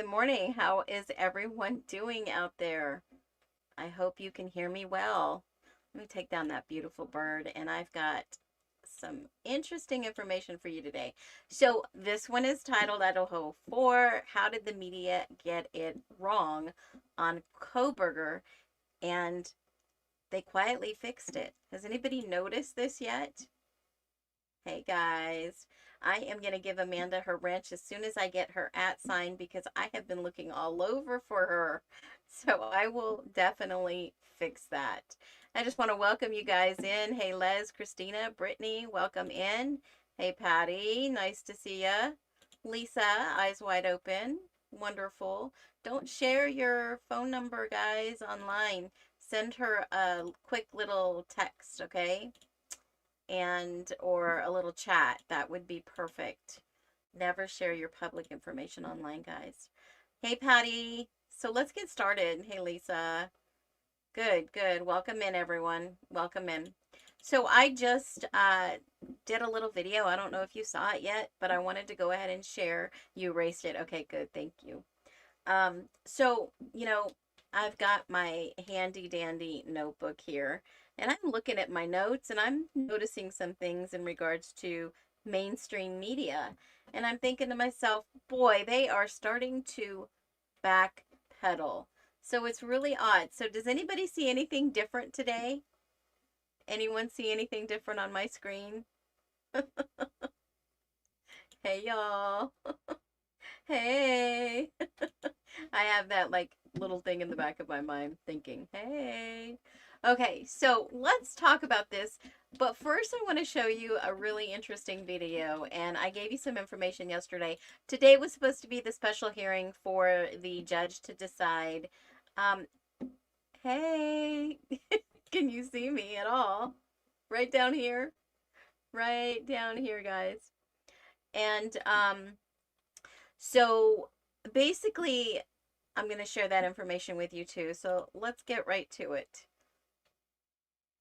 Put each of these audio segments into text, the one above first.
Good morning. How is everyone doing out there? I hope you can hear me well. Let me take down that beautiful bird, and I've got some interesting information for you today. So, this one is titled Idaho 4: How Did the Media Get It Wrong on Kohberger? And they quietly fixed it. Has anybody noticed this yet? Hey guys, I am going to give Amanda her wrench as soon as I get her @ sign because I have been looking all over for her. So I will definitely fix that. I just want to welcome you guys in. Hey Les, Christina, Brittany, welcome in. Hey Patty, nice to see ya. Lisa, eyes wide open. Wonderful. Don't share your phone number, guys, online. Send her a quick little text, okay? And or a little chat. That would be perfect. Never share your public information online, guys. Hey, Patty. So let's get started. Hey, Lisa. Good, good. Welcome in, everyone. Welcome in. So I just did a little video. I don't know if you saw it yet, but I wanted to go ahead and share. You erased it. Okay, good. Thank you. So, I've got my handy dandy notebook here, and I'm looking at my notes and I'm noticing some things in regards to mainstream media. And I'm thinking to myself, boy, they are starting to backpedal. So it's really odd. So does anybody see anything different today? Anyone see anything different on my screen? Hey, y'all. Hey. I have that like little thing in the back of my mind thinking, hey. Okay, so let's talk about this. But first, I want to show you a really interesting video. And I gave you some information yesterday. Today was supposed to be the special hearing for the judge to decide. Um, hey, can you see me at all? Right down here. Right down here, guys. And so basically, I'm going to share that information with you too. So let's get right to it.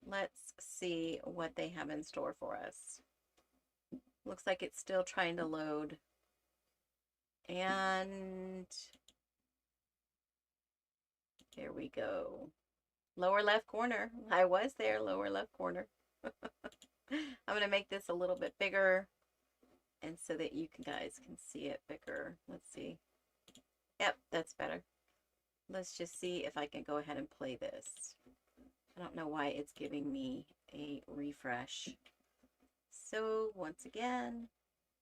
Let's see what they have in store for us. Looks like it's still trying to load. And here we go. Lower left corner. I was there, lower left corner. I'm going to make this a little bit bigger and so that you guys can see it bigger. Let's see. Yep, that's better. Let's just see if I can go ahead and play this. I don't know why it's giving me a refresh. So once again,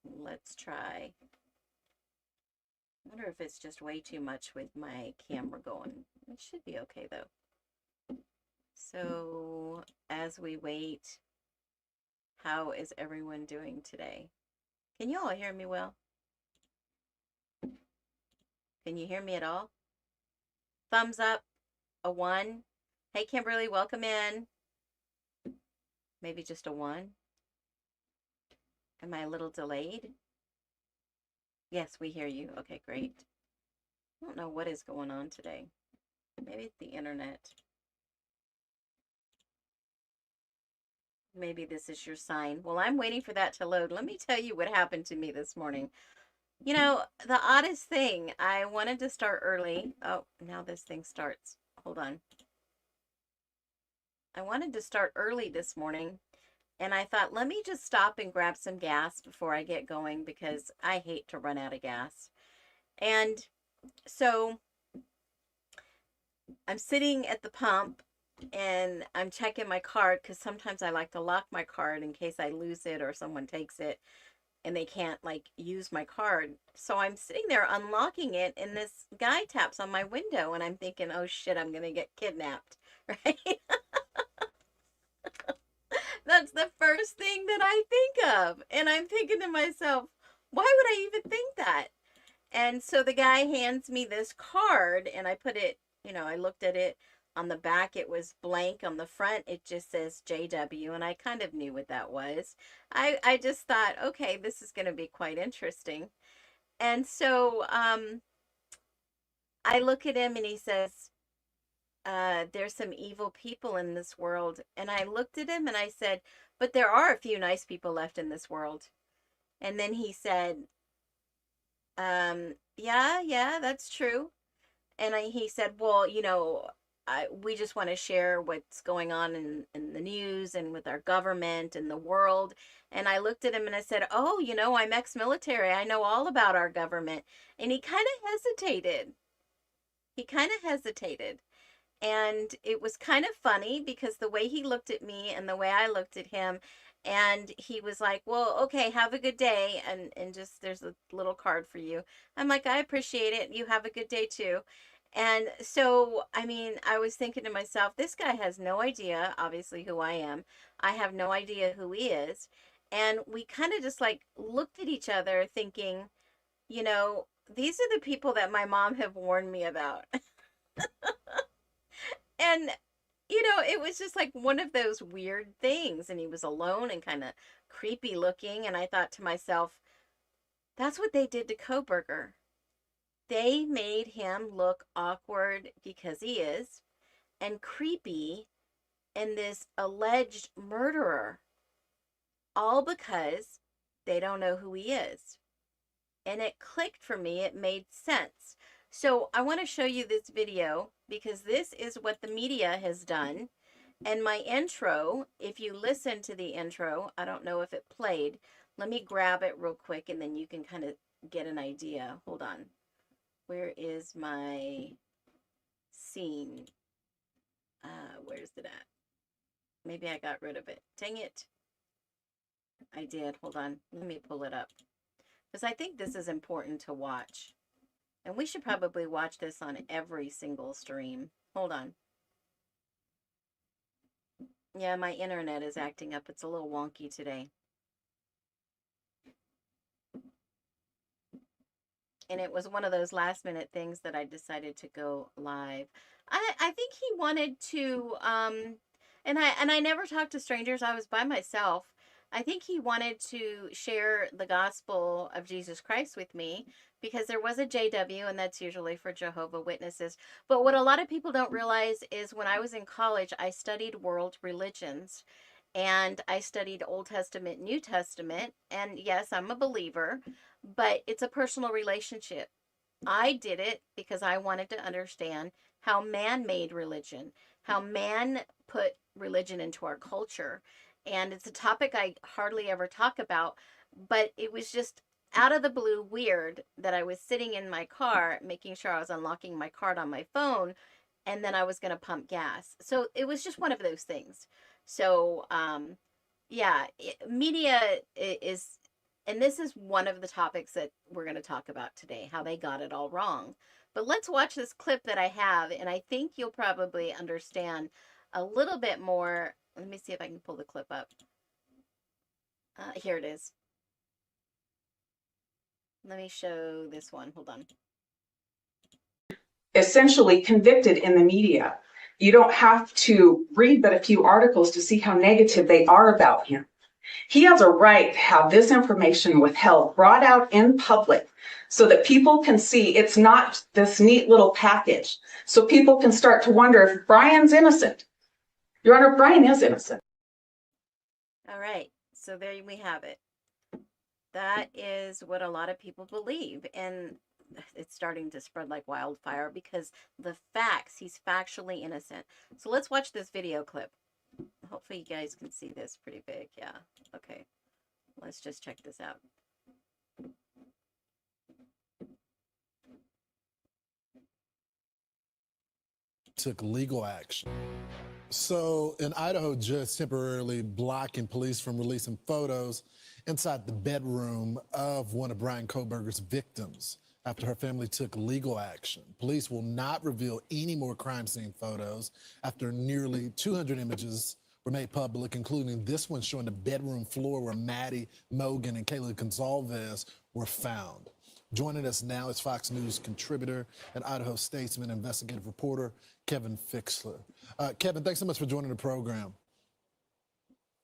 let's try. I wonder if it's just way too much with my camera going. It should be okay though. So as we wait, how is everyone doing today? Can you all hear me well? Can you hear me at all? Thumbs up, a 1. Hey, Kimberly, welcome in. Maybe just a 1. Am I a little delayed? Yes, we hear you. Okay, great. I don't know what is going on today. Maybe it's the internet. Maybe this is your sign. Well, I'm waiting for that to load. Let me tell you what happened to me this morning. You know, the oddest thing, I wanted to start early. Oh, now this thing starts. Hold on. I wanted to start early this morning, and I thought, let me just stop and grab some gas before I get going because I hate to run out of gas. And so I'm sitting at the pump and I'm checking my card because sometimes I like to lock my card in case I lose it or someone takes it and they can't like use my card. So I'm sitting there unlocking it and this guy taps on my window and I'm thinking, oh shit, I'm gonna get kidnapped, right? That's the first thing that I think of. And I'm thinking to myself, why would I even think that? And so the guy hands me this card and I put it, I looked at it. On the back, it was blank. On the front, it just says JW. And I kind of knew what that was. I just thought, okay, this is going to be quite interesting. And so I look at him and he says, there's some evil people in this world. And I looked at him and I said, but there are a few nice people left in this world. And then he said, Yeah, that's true. And he said, well, we just want to share what's going on in the news and with our government and the world. And I looked at him and I said, oh, I'm ex-military. I know all about our government. And he kind of hesitated. He kind of hesitated. And it was kind of funny because the way he looked at me and the way I looked at him, and he was like, well, okay, have a good day, and just there's a little card for you. I'm like, I appreciate it, you have a good day too. And so, I mean, I was thinking to myself, this guy has no idea obviously who I am. I have no idea who he is. And we kind of just like looked at each other thinking, you know these are the people that my mom have warned me about. And it was just like one of those weird things. And he was alone and kind of creepy looking. And I thought to myself, that's what they did to Kohberger. They made him look awkward because he is, and creepy, and this alleged murderer, all because they don't know who he is. And it clicked for me. It made sense. So I want to show you this video because this is what the media has done. And my intro, if you listen to the intro, I don't know if it played. Let me grab it real quick and then you can kind of get an idea. Hold on. Where is my scene? Where's it at? Maybe I got rid of it. Dang it. I did. Hold on. Let me pull it up. Because I think this is important to watch. And we should probably watch this on every single stream. Hold on. Yeah, my internet is acting up. It's a little wonky today. And it was one of those last minute things that I decided to go live. I think he wanted to and I never talked to strangers. I was by myself. I think he wanted to share the gospel of Jesus Christ with me because there was a JW, and that's usually for Jehovah Witnesses. But what a lot of people don't realize is when I was in college, I studied world religions, and I studied Old Testament, New Testament, and yes, I'm a believer, but it's a personal relationship. I did it because I wanted to understand how man made religion, how man put religion into our culture. And it's a topic I hardly ever talk about, but it was just out of the blue weird that I was sitting in my car making sure I was unlocking my card on my phone, and then I was going to pump gas. So it was just one of those things. So, yeah, media is, and this is one of the topics that we're going to talk about today, how they got it all wrong. But let's watch this clip that I have, and I think you'll probably understand a little bit more. Let me see if I can pull the clip up. Here it is. Let me show this one. Hold on. Essentially convicted in the media. You don't have to read but a few articles to see how negative they are about him. He has a right to have this information withheld, brought out in public, so that people can see it's not this neat little package. So people can start to wonder if Bryan's innocent. Your Honor, Bryan is innocent. All right. So there we have it. That is what a lot of people believe. And it's starting to spread like wildfire because the facts, he's factually innocent. So let's watch this video clip. Hopefully you guys can see this pretty big. Yeah. Okay. Let's just check this out. Took legal action. So, an Idaho judge temporarily blocking police from releasing photos inside the bedroom of one of Bryan Kohberger's victims after her family took legal action. Police will not reveal any more crime scene photos after nearly 200 images were made public, including this one showing the bedroom floor where Maddie Mogan and Kaylee Gonzalez were found. Joining us now is Fox News contributor and Idaho Statesman investigative reporter Kevin Fixler. Kevin, thanks so much for joining the program.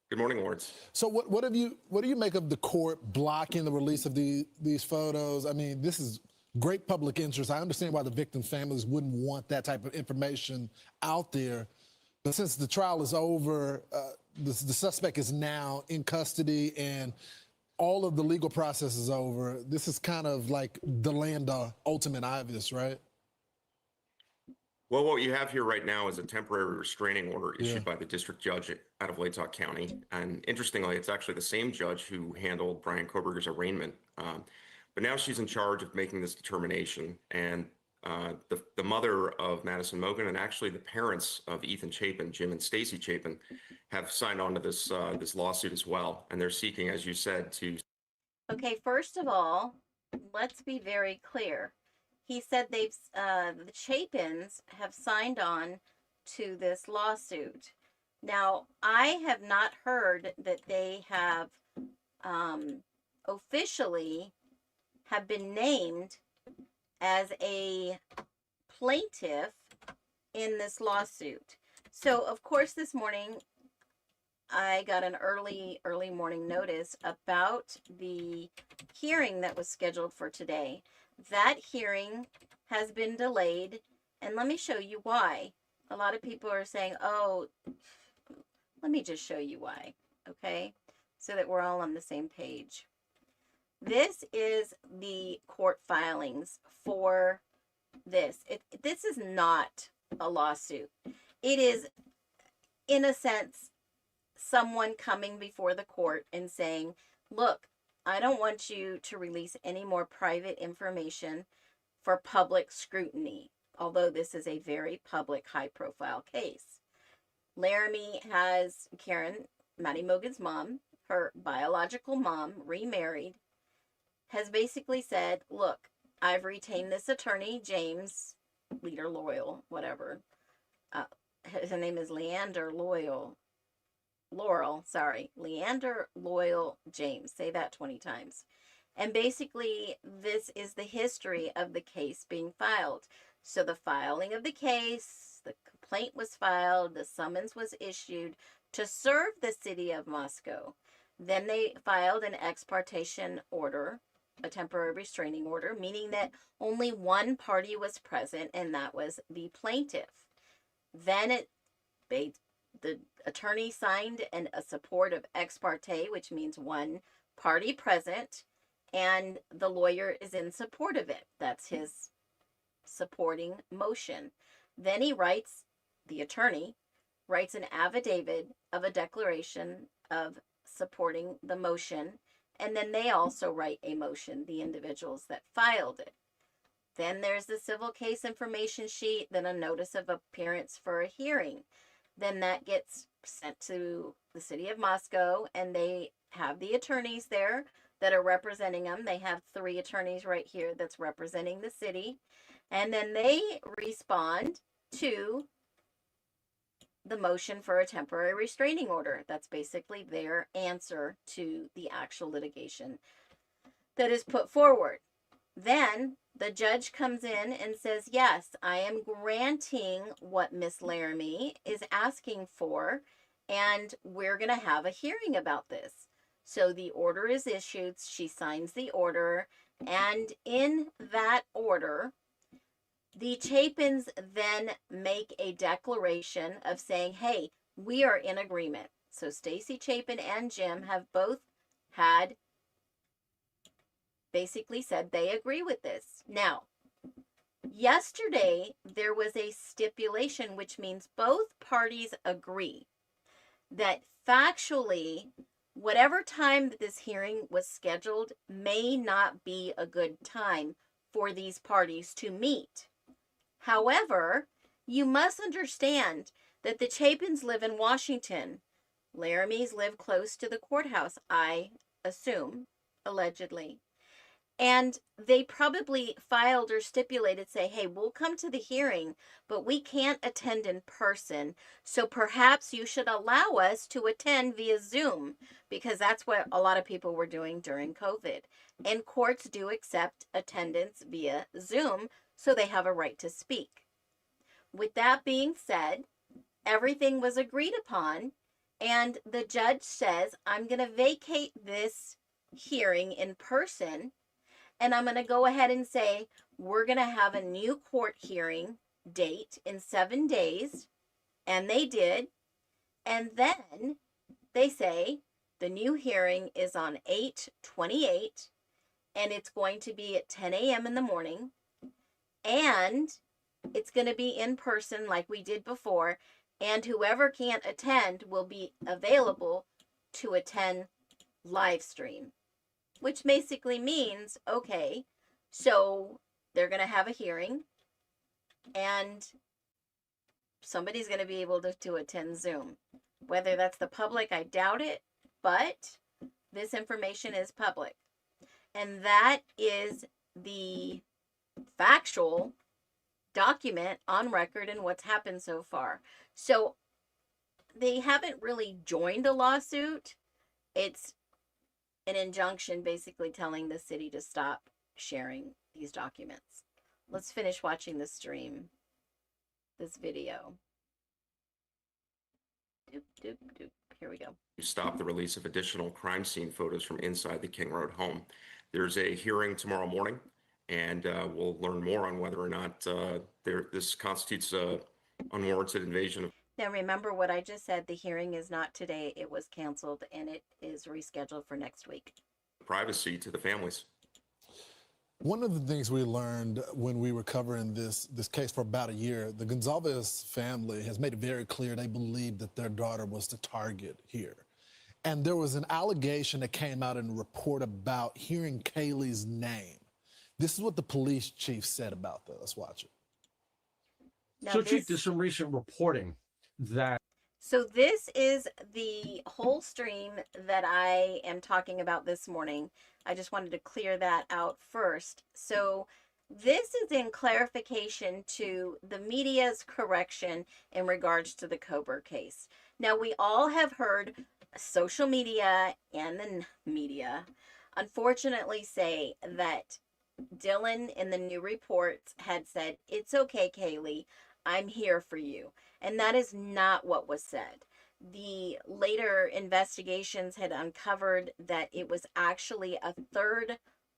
Good morning, Lawrence. So what do you make of the court blocking the release of these photos? I mean, this is great public interest. I understand why the victim families wouldn't want that type of information out there. But since the trial is over, the suspect is now in custody, and all of the legal process is over. This is kind of like the land of ultimate obvious, right? Well, what you have here right now is a temporary restraining order Yeah. issued by the district judge out of Latah County. And interestingly, it's actually the same judge who handled Bryan Kohberger's arraignment. But now she's in charge of making this determination. And the mother of Madison Mogen and actually the parents of Ethan Chapin, Jim and Stacy Chapin, have signed on to this this lawsuit as well. And they're seeking, as you said, to... Okay, first of all, let's be very clear. He said the Chapins have signed on to this lawsuit. Now, I have not heard that they have officially have been named as a plaintiff in this lawsuit. So, of course, this morning I got an early morning notice about the hearing that was scheduled for today. That hearing has been delayed, and let me show you why. A lot of people are saying, oh, let me just show you why, okay? So that we're all on the same page. This is the court filings for this. This is not a lawsuit. It is, in a sense, someone coming before the court and saying, look, I don't want you to release any more private information for public scrutiny, although this is a very public, high-profile case. Laramie has Karen, Maddie Mogen's mom, her biological mom, remarried, has basically said, look, I've retained this attorney, James, Leader Loyal, whatever. His name is Leander Loyal. Leander Loyal James. Say that 20 times. And basically, this is the history of the case being filed. So the filing of the case, the complaint was filed, the summons was issued to serve the city of Moscow. Then they filed an ex parte order, a temporary restraining order, meaning that only one party was present, and that was the plaintiff. Then the attorney signed a support of ex parte, which means one party present, and the lawyer is in support of it. That's his supporting motion. Then the attorney writes an affidavit of a declaration of supporting the motion, and then they also write a motion, the individuals that filed it. Then there's the civil case information sheet, then a notice of appearance for a hearing. Then that gets sent to the city of Moscow, and they have the attorneys there that are representing them. They have 3 attorneys right here that's representing the city. And then they respond to the motion for a temporary restraining order. That's basically their answer to the actual litigation that is put forward. Then the judge comes in and says, yes, I am granting what Miss Laramie is asking for, and we're going to have a hearing about this. So the order is issued, she signs the order, and in that order, the Chapins then make a declaration of saying, hey, we are in agreement. So Stacy Chapin and Jim have both had basically said they agree with this. Now, yesterday there was a stipulation, which means both parties agree that factually, whatever time that this hearing was scheduled may not be a good time for these parties to meet. However, you must understand that the Chapins live in Washington. Laramie's live close to the courthouse, I assume, allegedly. And they probably filed or stipulated, say, hey, we'll come to the hearing, but we can't attend in person. So perhaps you should allow us to attend via Zoom, because that's what a lot of people were doing during COVID. And courts do accept attendance via Zoom, so they have a right to speak. With that being said, everything was agreed upon, and the judge says, I'm going to vacate this hearing in person, and I'm going to go ahead and say, we're going to have a new court hearing date in 7 days. And they did. And then they say, The new hearing is on 8/28, and it's going to be at 10 a.m. in the morning. And it's going to be in person like we did before. And whoever can't attend will be available to attend live stream, which basically means, okay, so they're going to have a hearing and somebody's going to be able to attend Zoom. Whether that's the public, I doubt it, but this information is public. And that is the factual document on record and what's happened so far. So they haven't really joined a lawsuit. It's an injunction basically telling the city to stop sharing these documents. Let's finish watching the stream, this video. Doop, doop, doop. Here we go. Stop the release of additional crime scene photos from inside the King Road home. There's a hearing tomorrow morning, and we'll learn more on whether or not this constitutes unwarranted invasion of Now remember what I just said, the hearing is not today, it was canceled and it is rescheduled for next week. privacy to the families. One of the things we learned when we were covering this case for about a year, the Gonzalez family has made it very clear they believe that their daughter was the target here. And there was an allegation that came out in a report about hearing Kaylee's name. This is what the police chief said about that. Let's watch it. Now So, Chief, there's some recent reporting that. So this is the whole stream that I am talking about this morning. I just wanted to clear that out first. So this is in clarification to the media's correction in regards to the Kohberger case. Now, we all have heard social media and the media unfortunately say that Dylan in the new reports had said, "It's okay, Kaylee, I'm here for you." And that is not what was said. The later investigations had uncovered that it was actually a third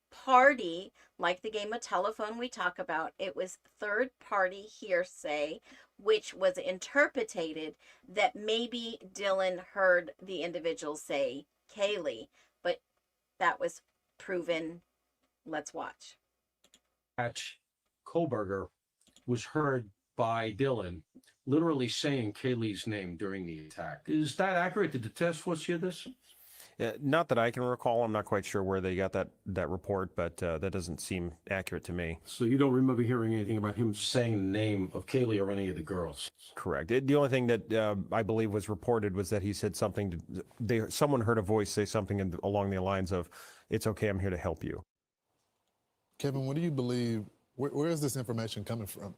party, like the game of telephone we talk about. It was third party hearsay, which was interpreted that maybe Dylan heard the individual say Kaylee, but that was proven. Let's watch. Kohberger was heard by Dylan literally saying Kaylee's name during the attack. Is that accurate? Did the task force hear this? Not that I can recall. I'm not quite sure where they got that report, but that doesn't seem accurate to me. So you don't remember hearing anything about him saying the name of Kaylee or any of the girls? Correct. The only thing that I believe was reported was that he said something. Someone heard a voice say something along the lines of, "It's okay, I'm here to help you." Kevin, what do you believe? Where is this information coming from?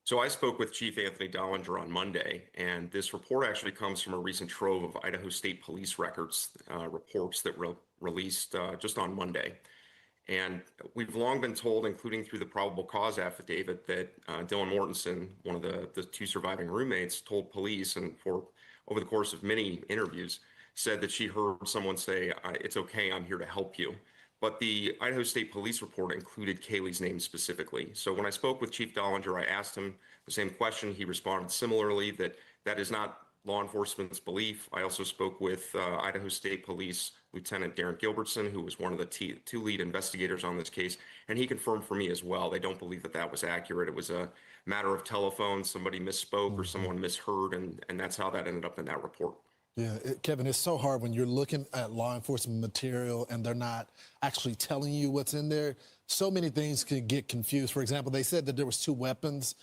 So I spoke with Chief Anthony Dollinger on Monday, and this report actually comes from a recent trove of Idaho State Police records, reports that were released just on Monday. And we've long been told, including through the probable cause affidavit, that Dylan Mortensen, one of the two surviving roommates, told police, and for over the course of many interviews, said that she heard someone say, "It's okay, I'm here to help you." But the Idaho State Police report included Kaylee's name specifically. So when I spoke with Chief Dollinger, I asked him the same question. He responded similarly, that is not law enforcement's belief. I also spoke with Idaho State Police Lieutenant Darren Gilbertson, who was one of the two lead investigators on this case, and he confirmed for me as well. They don't believe that was accurate. It was a matter of telephone. Somebody misspoke or someone misheard, and that's how that ended up in that report. Yeah, Kevin, it's so hard when you're looking at law enforcement material and they're not actually telling you what's in there. So many things can get confused. For example, they said that there was two weapons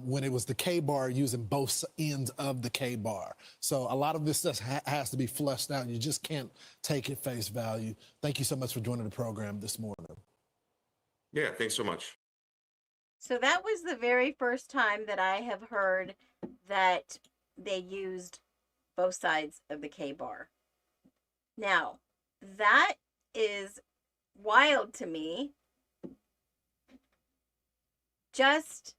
when it was the K-bar using both ends of the K-bar. So a lot of this stuff has to be fleshed out. You just can't take it face value. Thank you so much for joining the program this morning. Yeah, thanks so much. So that was the very first time that I have heard that they used both sides of the K-bar. Now, that is wild to me. Just,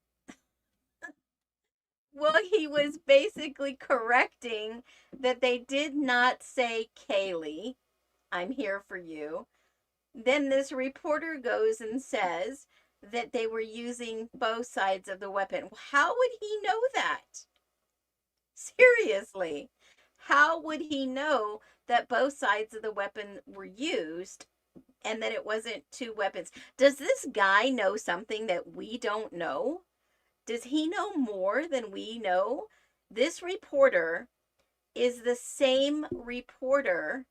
well, he was basically correcting that they did not say, "Kaylee, I'm here for you." Then this reporter goes and says that they were using both sides of the weapon. How would he know that? Seriously. How would he know that both sides of the weapon were used and that it wasn't two weapons? Does this guy know something that we don't know? Does he know more than we know? This reporter is the same reporter.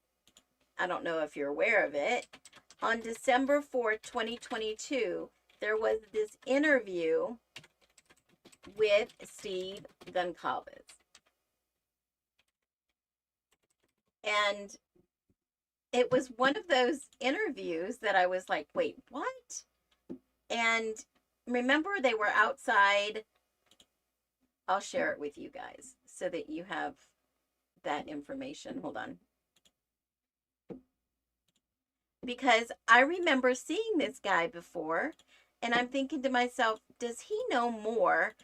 I don't know if you're aware of it. On December 4th, 2022, there was this interview with Steve Goncalves. And it was one of those interviews that I was like, wait, what? And remember, they were outside. I'll share it with you guys so that you have that information. Hold on. Because I remember seeing this guy before, and I'm thinking to myself, does he know more?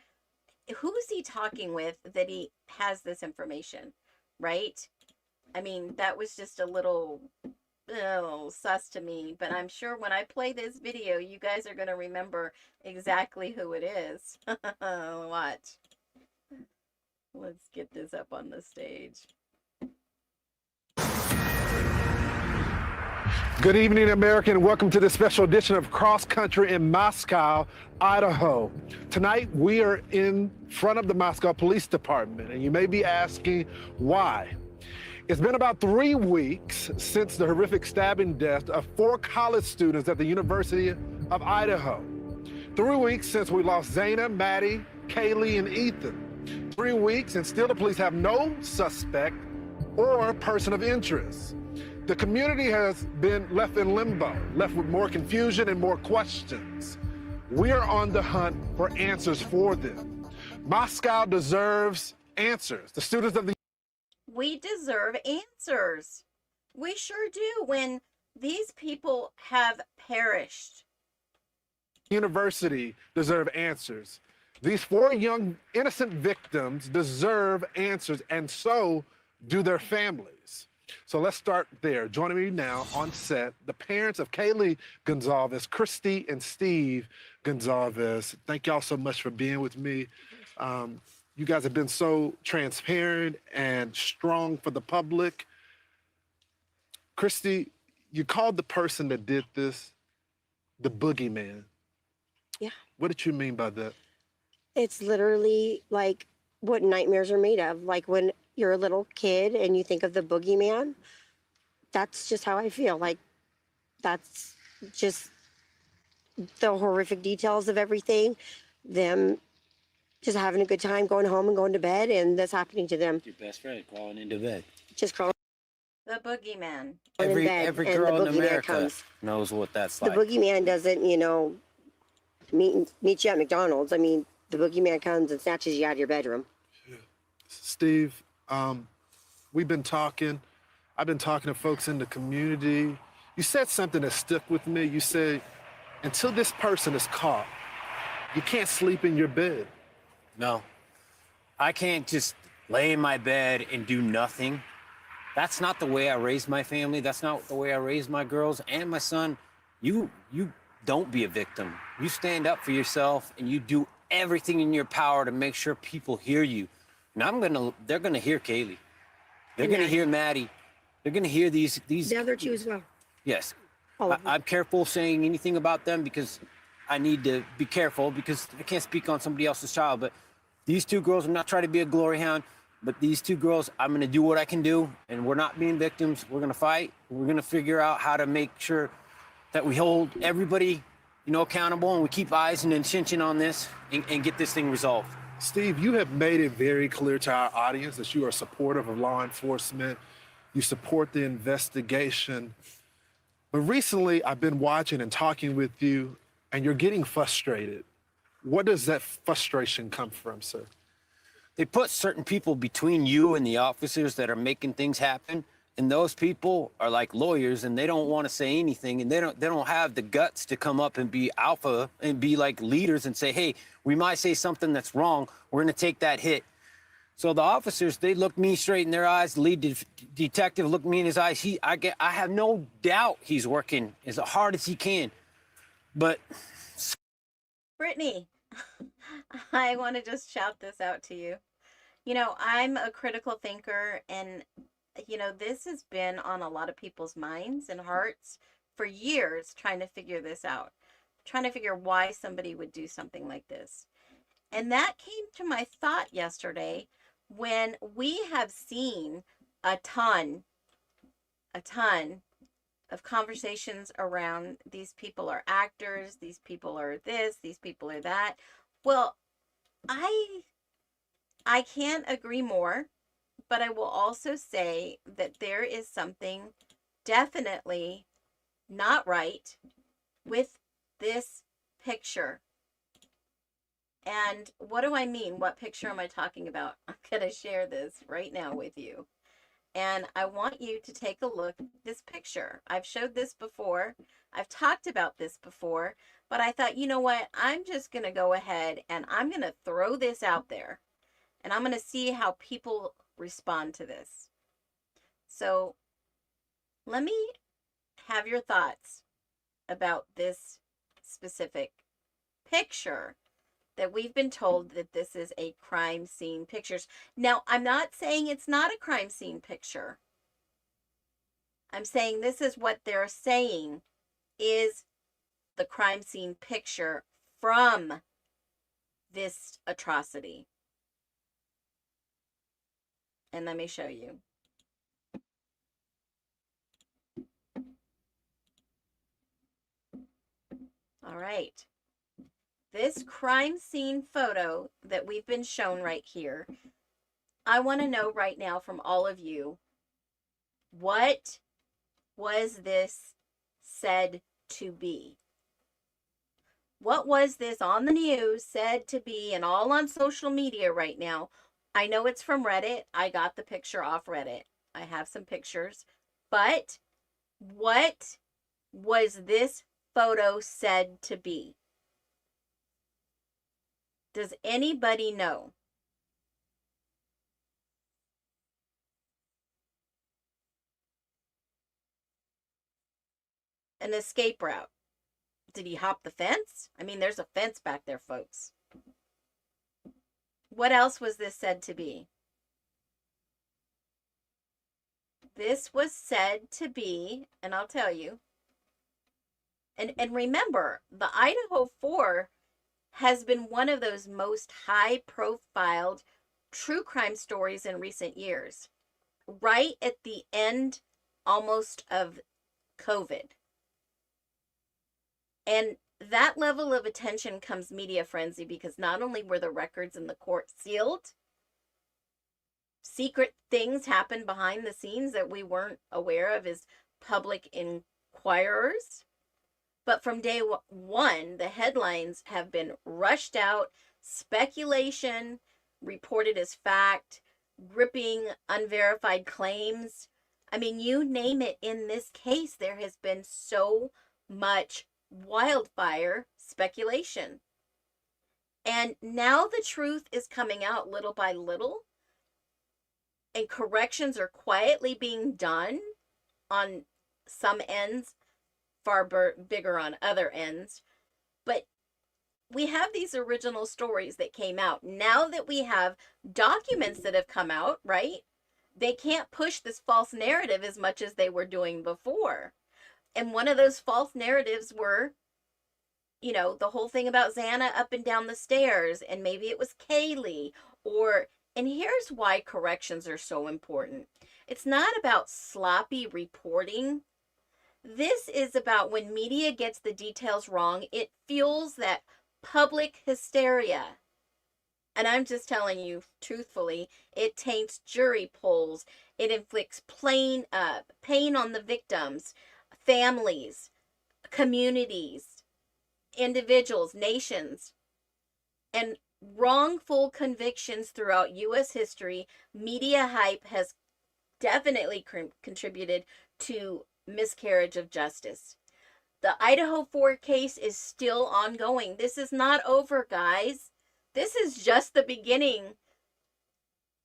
Who's he talking with that he has this information, right? I mean, that was just a little sus to me, but I'm sure when I play this video, you guys are going to remember exactly who it is. Watch. Let's get this up on the stage. Good evening, America, and welcome to this special edition of Cross Country in Moscow, Idaho. Tonight, we are in front of the Moscow Police Department, and you may be asking why. It's been about 3 weeks since the horrific stabbing death of 4 college students at the University of Idaho. 3 weeks since we lost Zayna, Maddie, Kaylee, and Ethan. 3 weeks, and still the police have no suspect or person of interest. The community has been left in limbo, left with more confusion and more questions. We are on the hunt for answers for them. Moscow deserves answers. The students of the We deserve answers. We sure do, when these people have perished. university deserve answers. These 4 young innocent victims deserve answers, and so do their families. So let's start there. Joining me now on set, the parents of Kaylee Gonzalez, Christy and Steve Gonzalez. Thank y'all so much for being with me. You guys have been so transparent and strong for the public. Christy, you called the person that did this the boogeyman. Yeah. What did you mean by that? It's literally like what nightmares are made of. Like when you're a little kid and you think of the boogeyman, that's just how I feel. Like that's just the horrific details of everything. Them just having a good time, going home and going to bed, and this happening to them. Your best friend crawling into bed. Just crawling The boogeyman. in bed, Every and girl the in boogeyman America comes. knows what that's The like. boogeyman doesn't, meet you at McDonald's. I mean, the boogeyman comes and snatches you out of your bedroom. Steve, we've been talking. I've been talking to folks in the community. You said something that stuck with me. You said, until this person is caught, you can't sleep in your bed. No, I can't just lay in my bed and do nothing. That's not the way I raised my family. That's not the way I raised my girls and my son. You don't be a victim. You stand up for yourself and you do everything in your power to make sure people hear you. And they're gonna hear Kaylee. They're gonna hear Maddie. They're gonna hear these. The other two as well. Yes. All of them. I'm careful saying anything about them because I need to be careful because I can't speak on somebody else's child. But these 2 girls, I'm not trying to be a glory hound, but these 2 girls, I'm going to do what I can do. And we're not being victims. We're going to fight. We're going to figure out how to make sure that we hold everybody, accountable, and we keep eyes and attention on this and get this thing resolved. Steve, you have made it very clear to our audience that you are supportive of law enforcement. You support the investigation. But recently, I've been watching and talking with you, and you're getting frustrated. What does that frustration come from, sir? They put certain people between you and the officers that are making things happen. And those people are like lawyers and they don't want to say anything, and they don't have the guts to come up and be alpha and be like leaders and say, hey, we might say something that's wrong. We're going to take that hit. So the officers, they look me straight in their eyes. The lead detective looked me in his eyes. I have no doubt he's working as hard as he can. But Brittany, I want to just shout this out to you. I'm a critical thinker, and, this has been on a lot of people's minds and hearts for years, trying to figure this out, trying to figure why somebody would do something like this. And that came to my thought yesterday when we have seen a ton, a ton of conversations around these people are actors, these people are this, these people are that. Well, I I can't agree more, but I will also say that there is something definitely not right with this picture. And what do I mean? What picture am I talking about? I'm going to share this right now with you. And I want you to take a look at this picture. I've showed this before. I've talked about this before, but I thought, you know what? I'm just going to go ahead and I'm going to throw this out there, and I'm going to see how people respond to this. So let me have your thoughts about this specific picture that we've been told that this is a crime scene pictures. Now, I'm not saying it's not a crime scene picture. I'm saying this is what they're saying is the crime scene picture from this atrocity. And let me show you. All right. This crime scene photo that we've been shown right here, I want to know right now from all of you, what was this said to be? What was this on the news said to be and all on social media right now? I know it's from Reddit. I got the picture off Reddit. I have some pictures. But what was this photo said to be? Does anybody know? An escape route. Did he hop the fence? I mean, there's a fence back there, folks. What else was this said to be? This was said to be, and I'll tell you, and remember, the Idaho 4 has been one of those most high profiled true crime stories in recent years. Right at the end almost of COVID. And that level of attention comes media frenzy because not only were the records in the court sealed, secret things happened behind the scenes that we weren't aware of as public inquirers. But from day one, the headlines have been rushed out, speculation, reported as fact, gripping unverified claims. I mean, you name it, in this case, there has been so much wildfire speculation. And now the truth is coming out little by little, and corrections are quietly being done on some ends, far bigger on other ends. But we have these original stories that came out. Now that we have documents that have come out, right? They can't push this false narrative as much as they were doing before. And one of those false narratives were, the whole thing about Xana up and down the stairs, and maybe it was Kaylee, and here's why corrections are so important. It's not about sloppy reporting. This is about when media gets the details wrong, it fuels that public hysteria. And I'm just telling you truthfully, it taints jury polls. It inflicts pain on the victims, families, communities, individuals, nations, and wrongful convictions throughout U.S. history. Media hype has definitely contributed to miscarriage of justice. The Idaho 4 case is still ongoing. This is not over, guys. This is just the beginning.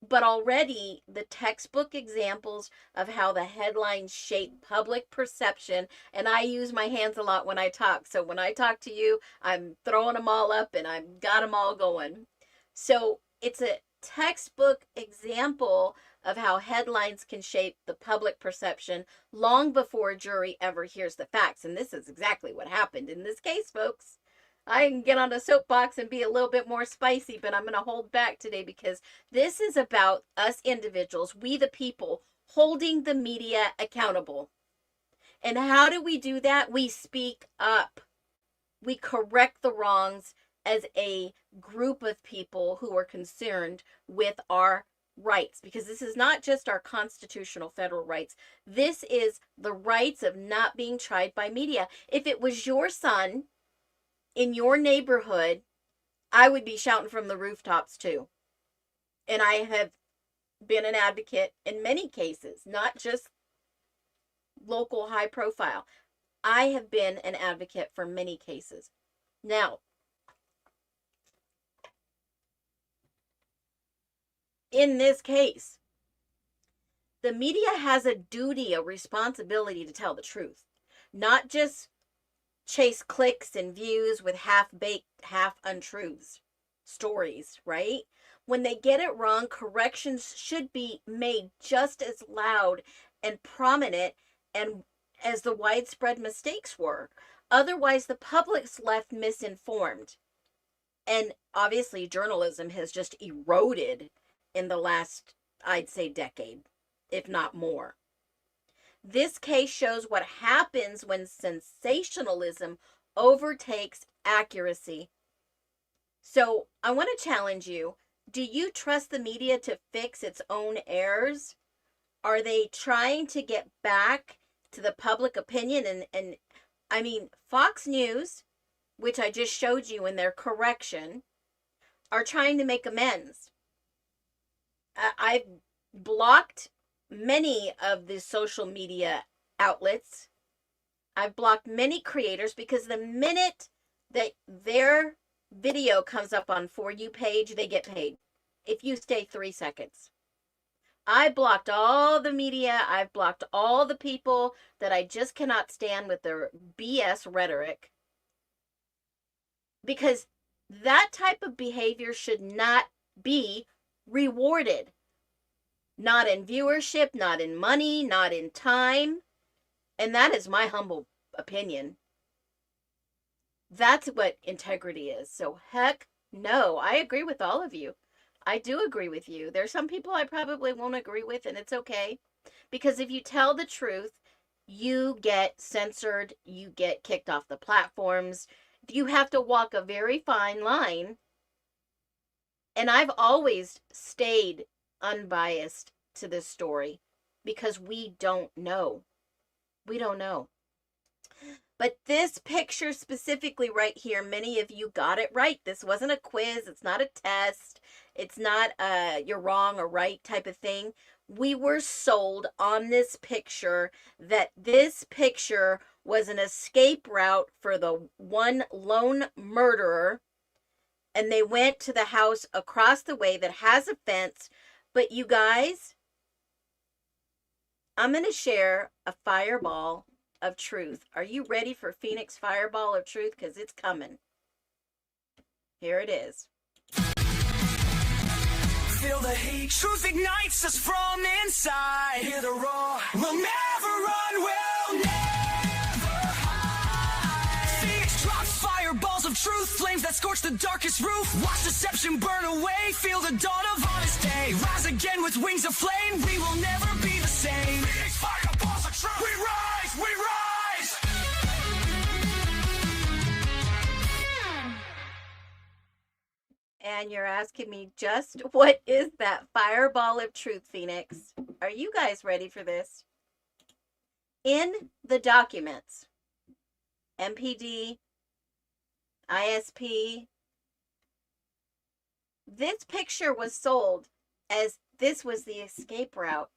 But already the textbook examples of how the headlines shape public perception, and I use my hands a lot when I talk. So when I talk to you, I'm throwing them all up and I've got them all going. So it's a textbook example of how headlines can shape the public perception long before a jury ever hears the facts. And this is exactly what happened in this case, folks. I can get on a soapbox and be a little bit more spicy, but I'm going to hold back today because this is about us individuals, we the people, holding the media accountable. And how do we do that? We speak up. We correct the wrongs as a group of people who are concerned with our rights, because this is not just our constitutional federal rights. This is the rights of not being tried by media. If it was your son in your neighborhood, I would be shouting from the rooftops too. And I have been an advocate in many cases, not just local high profile. I have been an advocate for many cases. Now, in this case, the media has a duty, a responsibility to tell the truth, not just chase clicks and views with half-baked, half-untruths stories, right? When they get it wrong, corrections should be made just as loud and prominent and as the widespread mistakes were. Otherwise, the public's left misinformed. And obviously, journalism has just eroded in the last, I'd say, decade, if not more. This case shows what happens when sensationalism overtakes accuracy. So I want to challenge you. Do you trust the media to fix its own errors? Are they trying to get back to the public opinion? And I mean, Fox News, which I just showed you in their correction, are trying to make amends. I've blocked many of the social media outlets. I've blocked many creators because the minute that their video comes up on For You page, they get paid if you stay 3 seconds. I blocked all the media. I've blocked all the people that I just cannot stand with their BS rhetoric, because that type of behavior should not be rewarded. Not in viewership, not in money, not in time. And that is my humble opinion. That's what integrity is. So heck no, I agree with all of you. I do agree with you. There's some people I probably won't agree with, and it's okay. Because if you tell the truth, you get censored, you get kicked off the platforms. You have to walk a very fine line. And I've always stayed unbiased to this story because we don't know. We don't know. But this picture specifically right here, many of you got it right. This wasn't a quiz. It's not a test. It's not a you're wrong or right type of thing. We were sold on this picture that this picture was an escape route for the one lone murderer. And they went to the house across the way that has a fence. But you guys, I'm going to share a fireball of truth. Are you ready for Phoenix Fireball of Truth? Because it's coming. Here it is. Feel the heat. Truth ignites us from inside. Hear the roar. We'll never run. We'll never hide. Phoenix drops fireballs of truth. Flames that scorch the darkest roof. Watch deception burn away. Feel the dawn of honest day. Rise again with wings of flame. We will never be the same. Phoenix fireballs of truth. We rise. We rise. And you're asking me just what is that fireball of truth, Phoenix? Are you guys ready for this? In the documents, MPD, ISP, this picture was sold as this was the escape route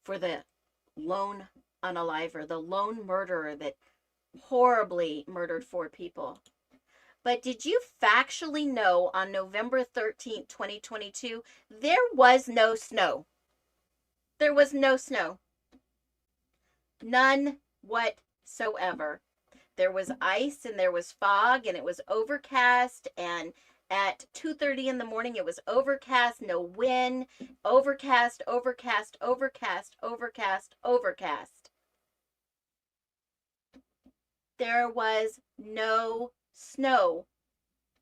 for the lone unaliver, the lone murderer that horribly murdered 4 people. But did you factually know on November 13th, 2022, there was no snow? There was no snow. None whatsoever. There was ice and there was fog and it was overcast and at 2:30 in the morning. It was overcast, no wind, overcast, overcast, overcast, overcast, overcast. There was no snow.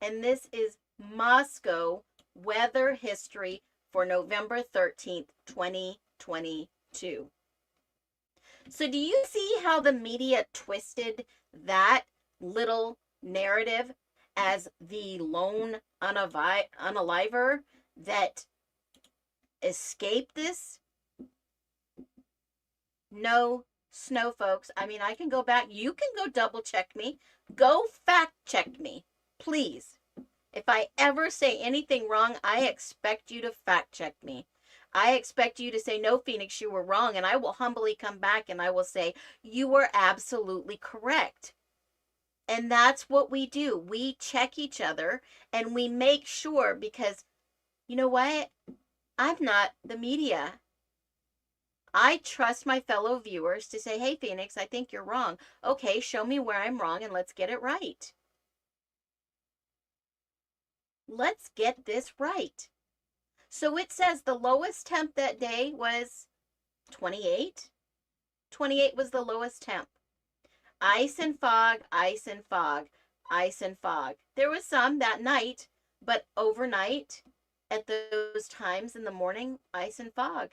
And this is Moscow weather history for November 13th, 2022. So do you see how the media twisted that little narrative as the lone unaliver that escaped this? No snow, folks. I mean, I can go back. You can go double check me. Go fact check me, please. If I ever say anything wrong, I expect you to fact check me. I expect you to say, no, Phoenix, you were wrong. And I will humbly come back and I will say, you were absolutely correct. And that's what we do. We check each other and we make sure, because you know what? I'm not the media. I trust my fellow viewers to say, hey, Phoenix, I think you're wrong. Okay, show me where I'm wrong and let's get it right. Let's get this right. So it says the lowest temp that day was 28. 28 was the lowest temp. Ice and fog, ice and fog, ice and fog. There was some that night, but overnight, at those times in the morning, ice and fog.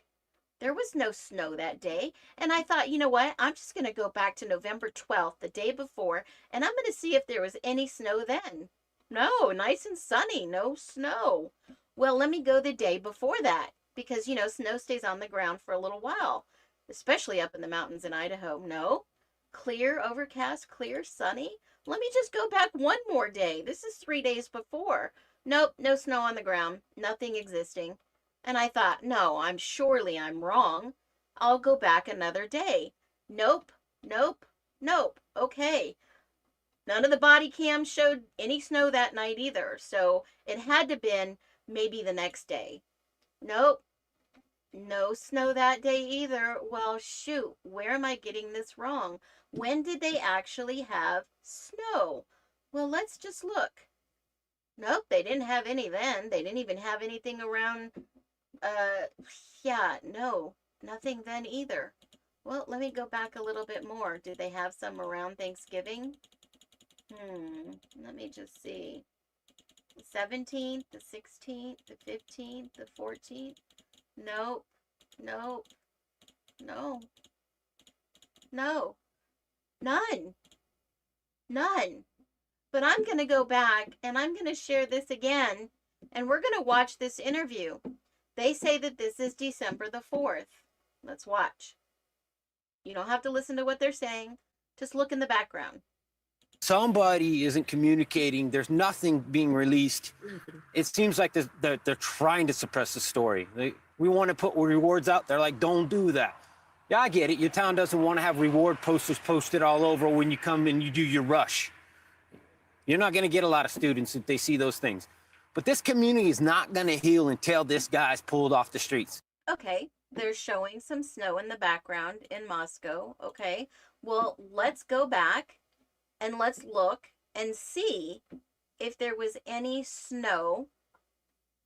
There was no snow that day. And I thought, you know what? I'm just going to go back to November 12th, the day before, and I'm going to see if there was any snow then. No, nice and sunny, no snow. Well, let me go the day before that, because, you know, snow stays on the ground for a little while, especially up in the mountains in Idaho. No, clear, overcast, clear, sunny. Let me just go back one more day. This is 3 days before. Nope, no snow on the ground, nothing existing. And I thought, no, I'm wrong. I'll go back another day. Nope, nope, nope. Okay. None of the body cams showed any snow that night either. So it had to been maybe the next day. Nope, no snow that day either. Well, shoot, where am I getting this wrong? When did they actually have snow? Well, let's just look. Nope, they didn't have any then. They didn't even have anything around uh, yeah, no, nothing then either. Well, let me go back a little bit more. Did they have some around Thanksgiving? Let me just see. The 17th, the 16th, the 15th, the 14th. Nope, nope, no, no, none, none. But I'm going to go back and I'm going to share this again and we're going to watch this interview. They say that this is December the 4th. Let's watch. You don't have to listen to what they're saying. Just look in the background. Somebody isn't communicating. There's nothing being released. It seems like they're trying to suppress the story. We want to put rewards out. They're like, don't do that. Yeah, I get it. Your town doesn't want to have reward posters posted all over when you come and you do your rush. You're not going to get a lot of students if they see those things. But this community is not going to heal until this guy's pulled off the streets. Okay, they're showing some snow in the background in Moscow. Okay, well, let's go back and let's look and see if there was any snow.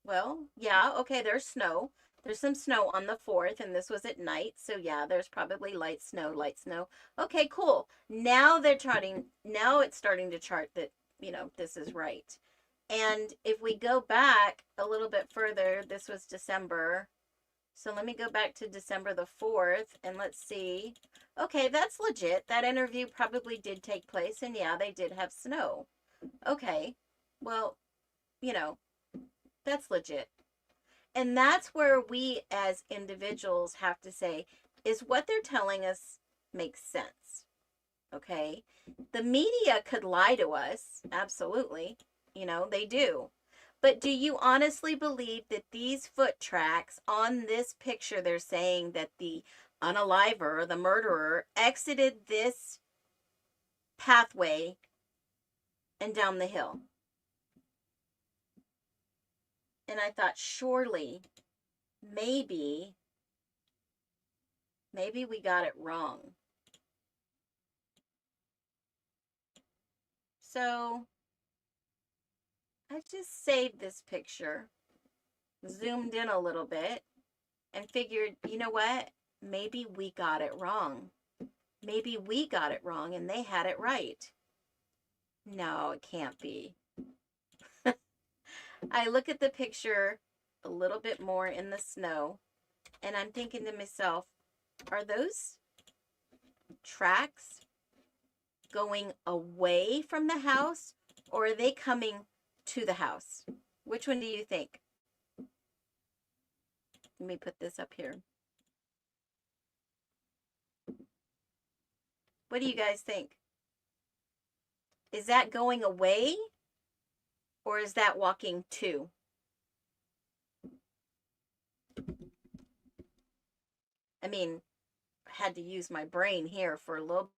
Well, yeah, okay, there's snow. There's some snow on the 4th, and this was at night. So, yeah, there's probably light snow, light snow. Okay, cool. Now now it's starting to chart that, you know, this is right. And if we go back a little bit further, this was December. So let me go back to December the 4th and let's see. Okay, that's legit. That interview probably did take place, and yeah, they did have snow. Okay, well, you know, that's legit. And that's where we as individuals have to say, is what they're telling us makes sense? Okay, the media could lie to us, absolutely. You know, they do. But do you honestly believe that these foot tracks on this picture, they're saying that the unaliver, the murderer, exited this pathway and down the hill? And I thought, surely, maybe we got it wrong. So I just saved this picture, zoomed in a little bit, and figured, you know what? Maybe we got it wrong. Maybe we got it wrong and they had it right. No, it can't be. I look at the picture a little bit more in the snow, and I'm thinking to myself, are those tracks going away from the house, or are they coming to the house? Which one do you think? Let me put this up here. What do you guys think? Is that going away, or is that walking to? I mean, I had to use my brain here for a little.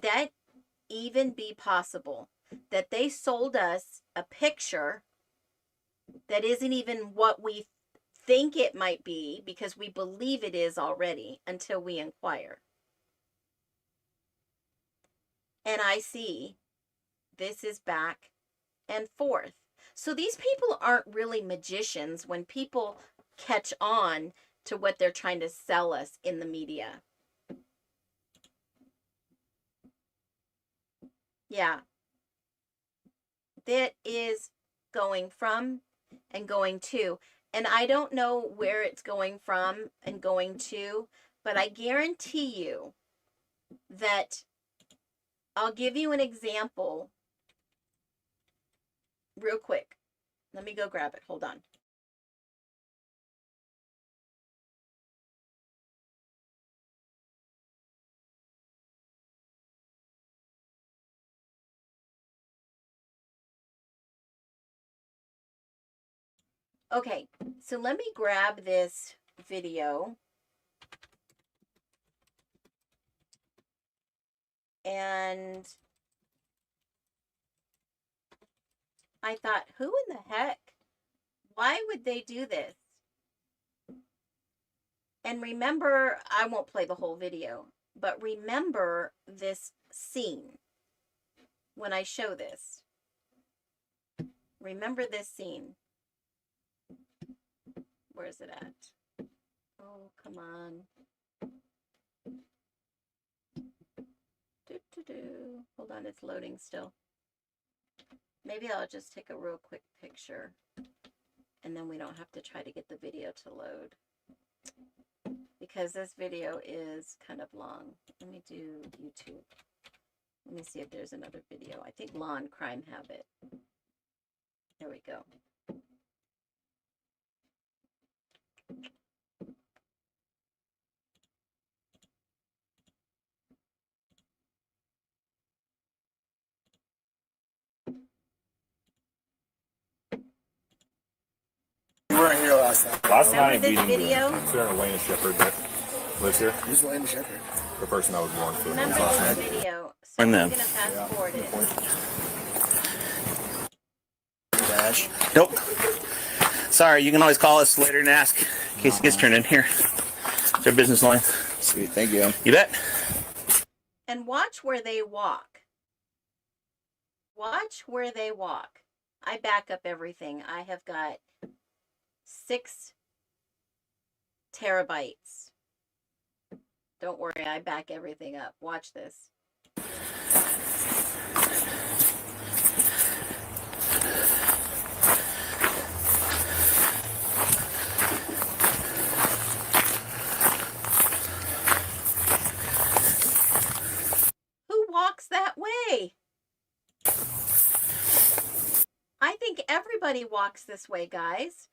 That even be possible? That they sold us a picture that isn't even what we think it might be, because we believe it is already until we inquire. And I see this is back and forth. So these people aren't really magicians when people catch on to what they're trying to sell us in the media. Yeah. That is going from and going to. And I don't know where it's going from and going to, but I guarantee you that I'll give you an example real quick. Let me go grab it. Hold on. Okay, so let me grab this video. And I thought, who in the heck? Why would they do this? And remember, I won't play the whole video, but remember this scene when I show this. Remember this scene. Where is it at? Oh, come on. Hold on, it's loading still. Maybe I'll just take a real quick picture, and then we don't have to try to get the video to load, because this video is kind of long. Let me do YouTube. Let me see if there's another video. I think Law and Crime have it. There we go. We weren't here last night. Last night, this video? Wayne Shepherd that lives here. Who's Wayne Shepherd? The person I was born for. Remember this video? So I'm going to fast forward it. Dash. Nope. Sorry, you can always call us later and ask in case it gets turned in here. It's our business line. Sweet, thank you. You bet. And watch where they walk. Watch where they walk. I back up everything. I have got 6 terabytes. Don't worry, I back everything up. Watch this. Who walks that way? I think everybody walks this way, guys.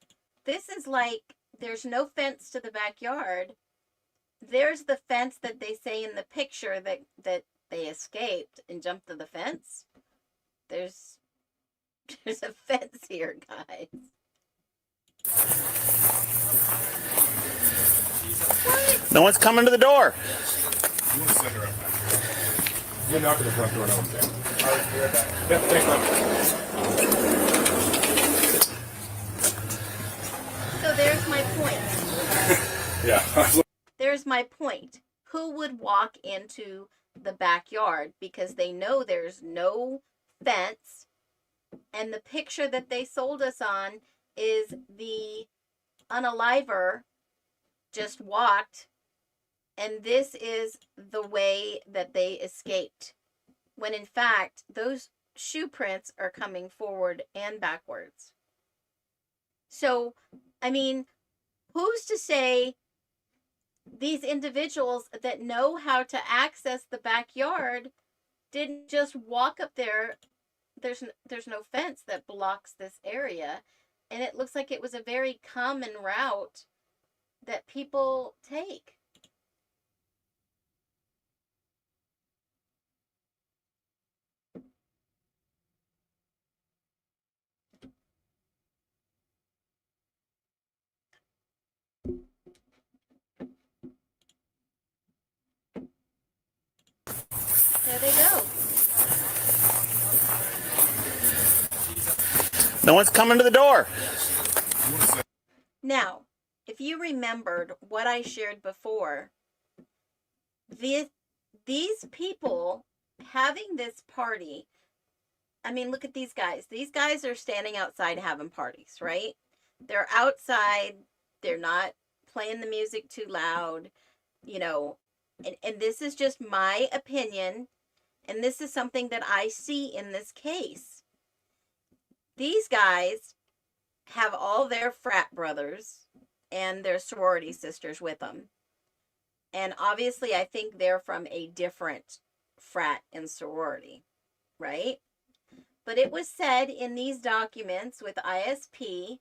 This is like, there's no fence to the backyard. There's the fence that they say in the picture that they escaped and jumped to the fence. There's a fence here, guys. What? No one's coming to the door. You knock at the front door, no one's there. All right, be right back. Yeah, thanks, man. Yeah. There's my point. Who would walk into the backyard because they know there's no fence, and the picture that they sold us on is the unaliver just walked, and this is the way that they escaped, when in fact those shoe prints are coming forward and backwards. So, I mean, who's to say these individuals that know how to access the backyard didn't just walk up there? There's no fence that blocks this area, and it looks like it was a very common route that people take. There they go. No one's coming to the door. Now, if you remembered what I shared before, these people having this party, I mean, look at these guys. These guys are standing outside having parties, right? They're outside. They're not playing the music too loud, you know. And this is just my opinion. And this is something that I see in this case. These guys have all their frat brothers and their sorority sisters with them. And obviously, I think they're from a different frat and sorority, right? But it was said in these documents with ISP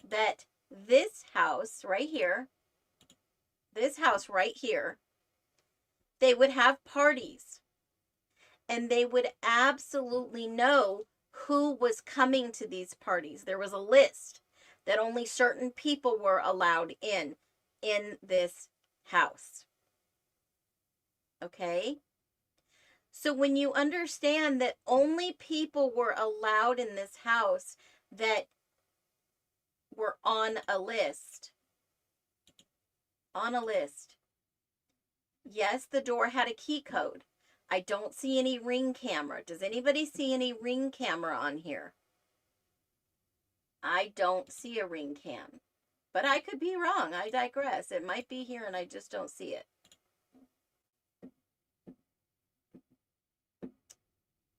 that this house right here, they would have parties, and they would absolutely know who was coming to these parties. There was a list that only certain people were allowed in this house. Okay? So when you understand that only people were allowed in this house that were on a list. Yes, the door had a key code. I don't see any ring camera. Does anybody see any ring camera on here? I don't see a ring cam. But I could be wrong. I digress. It might be here and I just don't see it.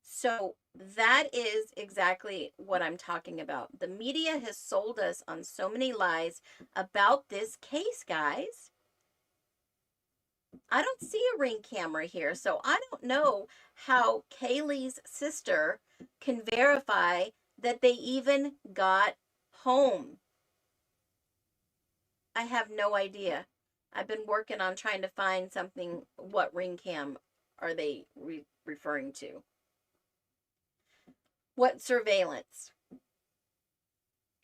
So that is exactly what I'm talking about. The media has sold us on so many lies about this case, guys. I don't see a ring camera here, so I don't know how Kaylee's sister can verify that they even got home. I have no idea. I've been working on trying to find something. What ring cam are they referring to? What surveillance?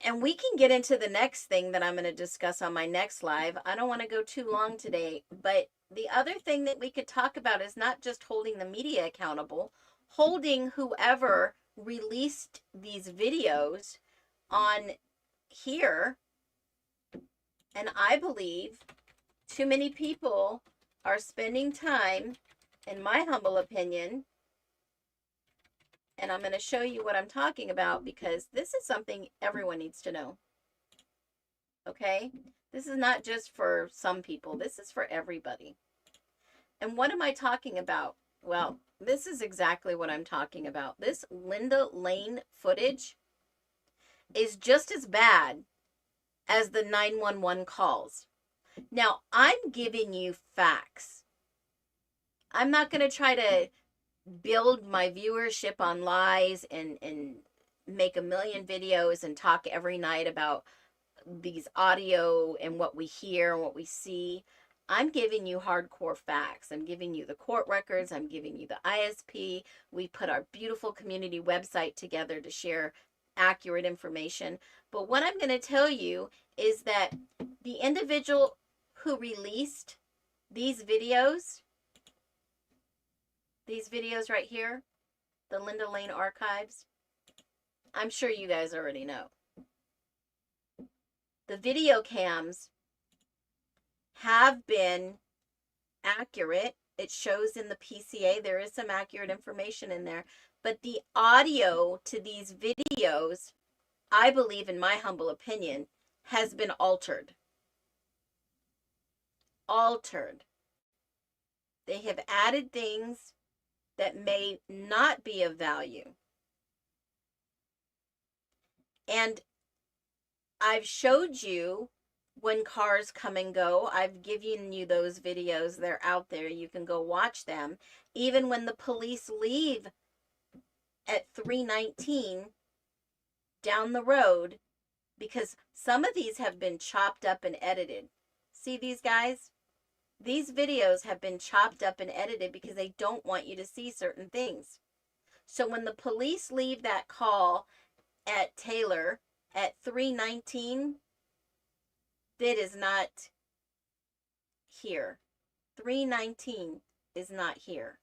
And we can get into the next thing that I'm going to discuss on my next live. I don't want to go too long today, but the other thing that we could talk about is not just holding the media accountable, holding whoever released these videos on here. And I believe too many people are spending time, in my humble opinion, and I'm going to show you what I'm talking about because this is something everyone needs to know. Okay? This is not just for some people. This is for everybody. And what am I talking about? Well, this is exactly what I'm talking about. This Linda Lane footage is just as bad as the 911 calls. Now, I'm giving you facts. I'm not going to try to build my viewership on lies and make a million videos and talk every night about these audio and what we hear and what we see. I'm giving you hardcore facts. I'm giving you the court records. I'm giving you the ISP. We put our beautiful community website together to share accurate information. But what I'm going to tell you is that the individual who released these videos right here, the Linda Lane archives, I'm sure you guys already know. The video cams have been accurate. It shows in the PCA, there is some accurate information in there, but the audio to these videos, I believe, in my humble opinion, has been altered. Altered. They have added things that may not be of value. And I've showed you when cars come and go. I've given you those videos. They're out there. You can go watch them. Even when the police leave at 319 down the road, because some of these have been chopped up and edited. See these guys? These videos have been chopped up and edited because they don't want you to see certain things. So when the police leave that call at Taylor at 319, that is not here. 319 is not here.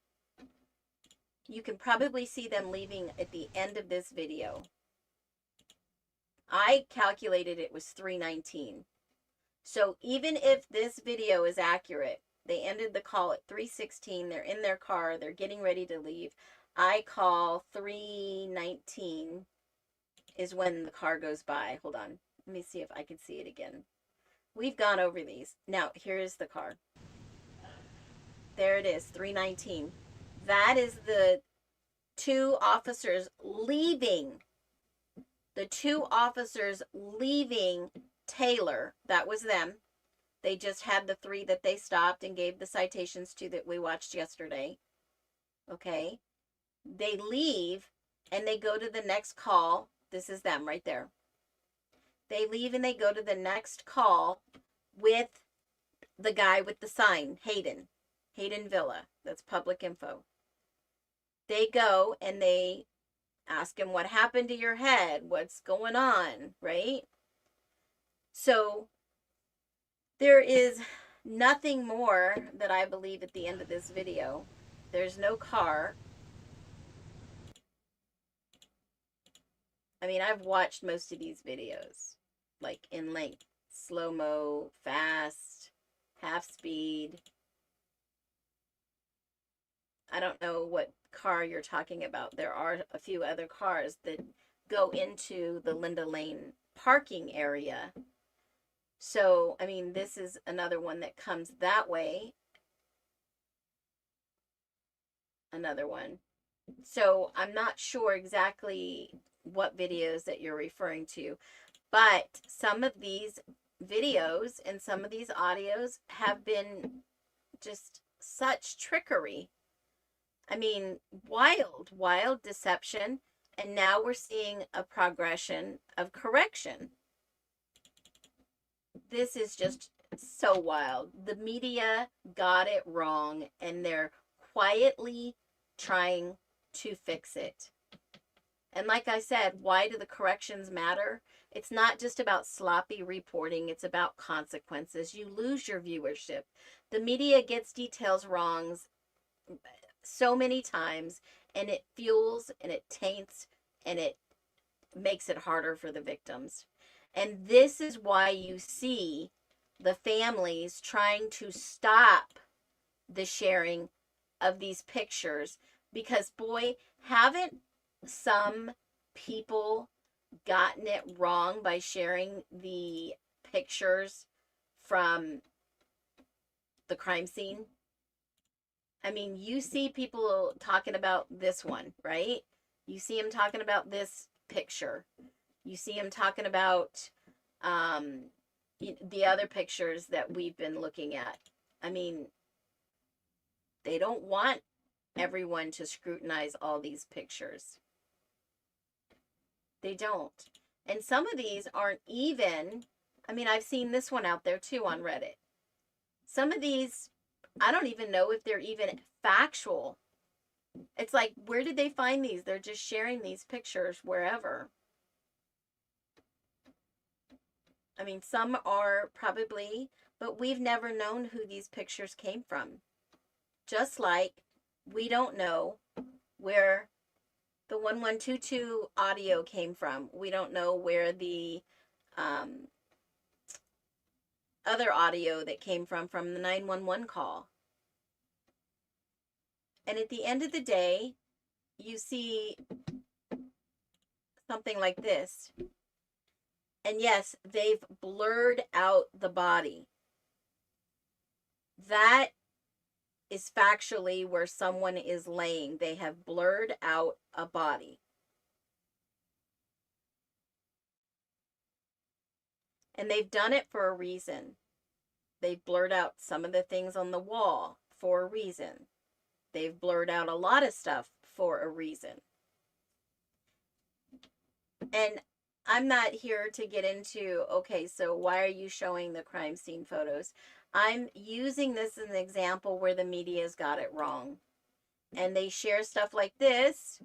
You can probably see them leaving at the end of this video. I calculated it was 319. So even if this video is accurate, they ended the call at 316. They're in their car. They're getting ready to leave. I call 319 is when the car goes by. Hold on. Let me see if I can see it again. We've gone over these. Now, here's the car. There it is, 319. That is the two officers leaving. The two officers leaving Taylor. That was them. They just had the three that they stopped and gave the citations to that we watched yesterday. Okay. They leave and they go to the next call. This is them right there. They leave and they go to the next call with the guy with the sign, Hayden Villa. That's public info. They go and they ask him, what happened to your head? What's going on, right? So there is nothing more that I believe at the end of this video. There's no car. I mean, I've watched most of these videos, like in length, slow-mo, fast, half speed. I don't know what car you're talking about. There are a few other cars that go into the Linda Lane parking area. So, I mean, this is another one that comes that way. Another one. So, I'm not sure exactly what videos that you're referring to, but some of these videos and some of these audios have been just such trickery. I mean, wild deception. And now we're seeing a progression of correction. This is just so wild. The media got it wrong and they're quietly trying to fix it. And like I said, why do the corrections matter? It's not just about sloppy reporting. It's about consequences. You lose your viewership. The media gets details wrong so many times, and it fuels and it taints and it makes it harder for the victims. And this is why you see the families trying to stop the sharing of these pictures, because boy, haven't some people gotten it wrong by sharing the pictures from the crime scene? I mean, you see people talking about this one, right? You see them talking about this picture. You see them talking about the other pictures that we've been looking at. I mean, they don't want everyone to scrutinize all these pictures. They don't. And some of these aren't even, I mean, I've seen this one out there too on Reddit. Some of these, I don't even know if they're even factual. It's like, where did they find these? They're just sharing these pictures wherever. I mean, some are probably, but we've never known who these pictures came from. Just like we don't know where the 1122 audio came from. We don't know where the other audio that came from the 911 call. And at the end of the day, you see something like this. And yes, they've blurred out the body. That is factually where someone is laying. They have blurred out a body. And they've done it for a reason. They've blurred out some of the things on the wall for a reason. They've blurred out a lot of stuff for a reason. And I'm not here to get into, okay, so why are you showing the crime scene photos? I'm using this as an example where the media's got it wrong. And they share stuff like this,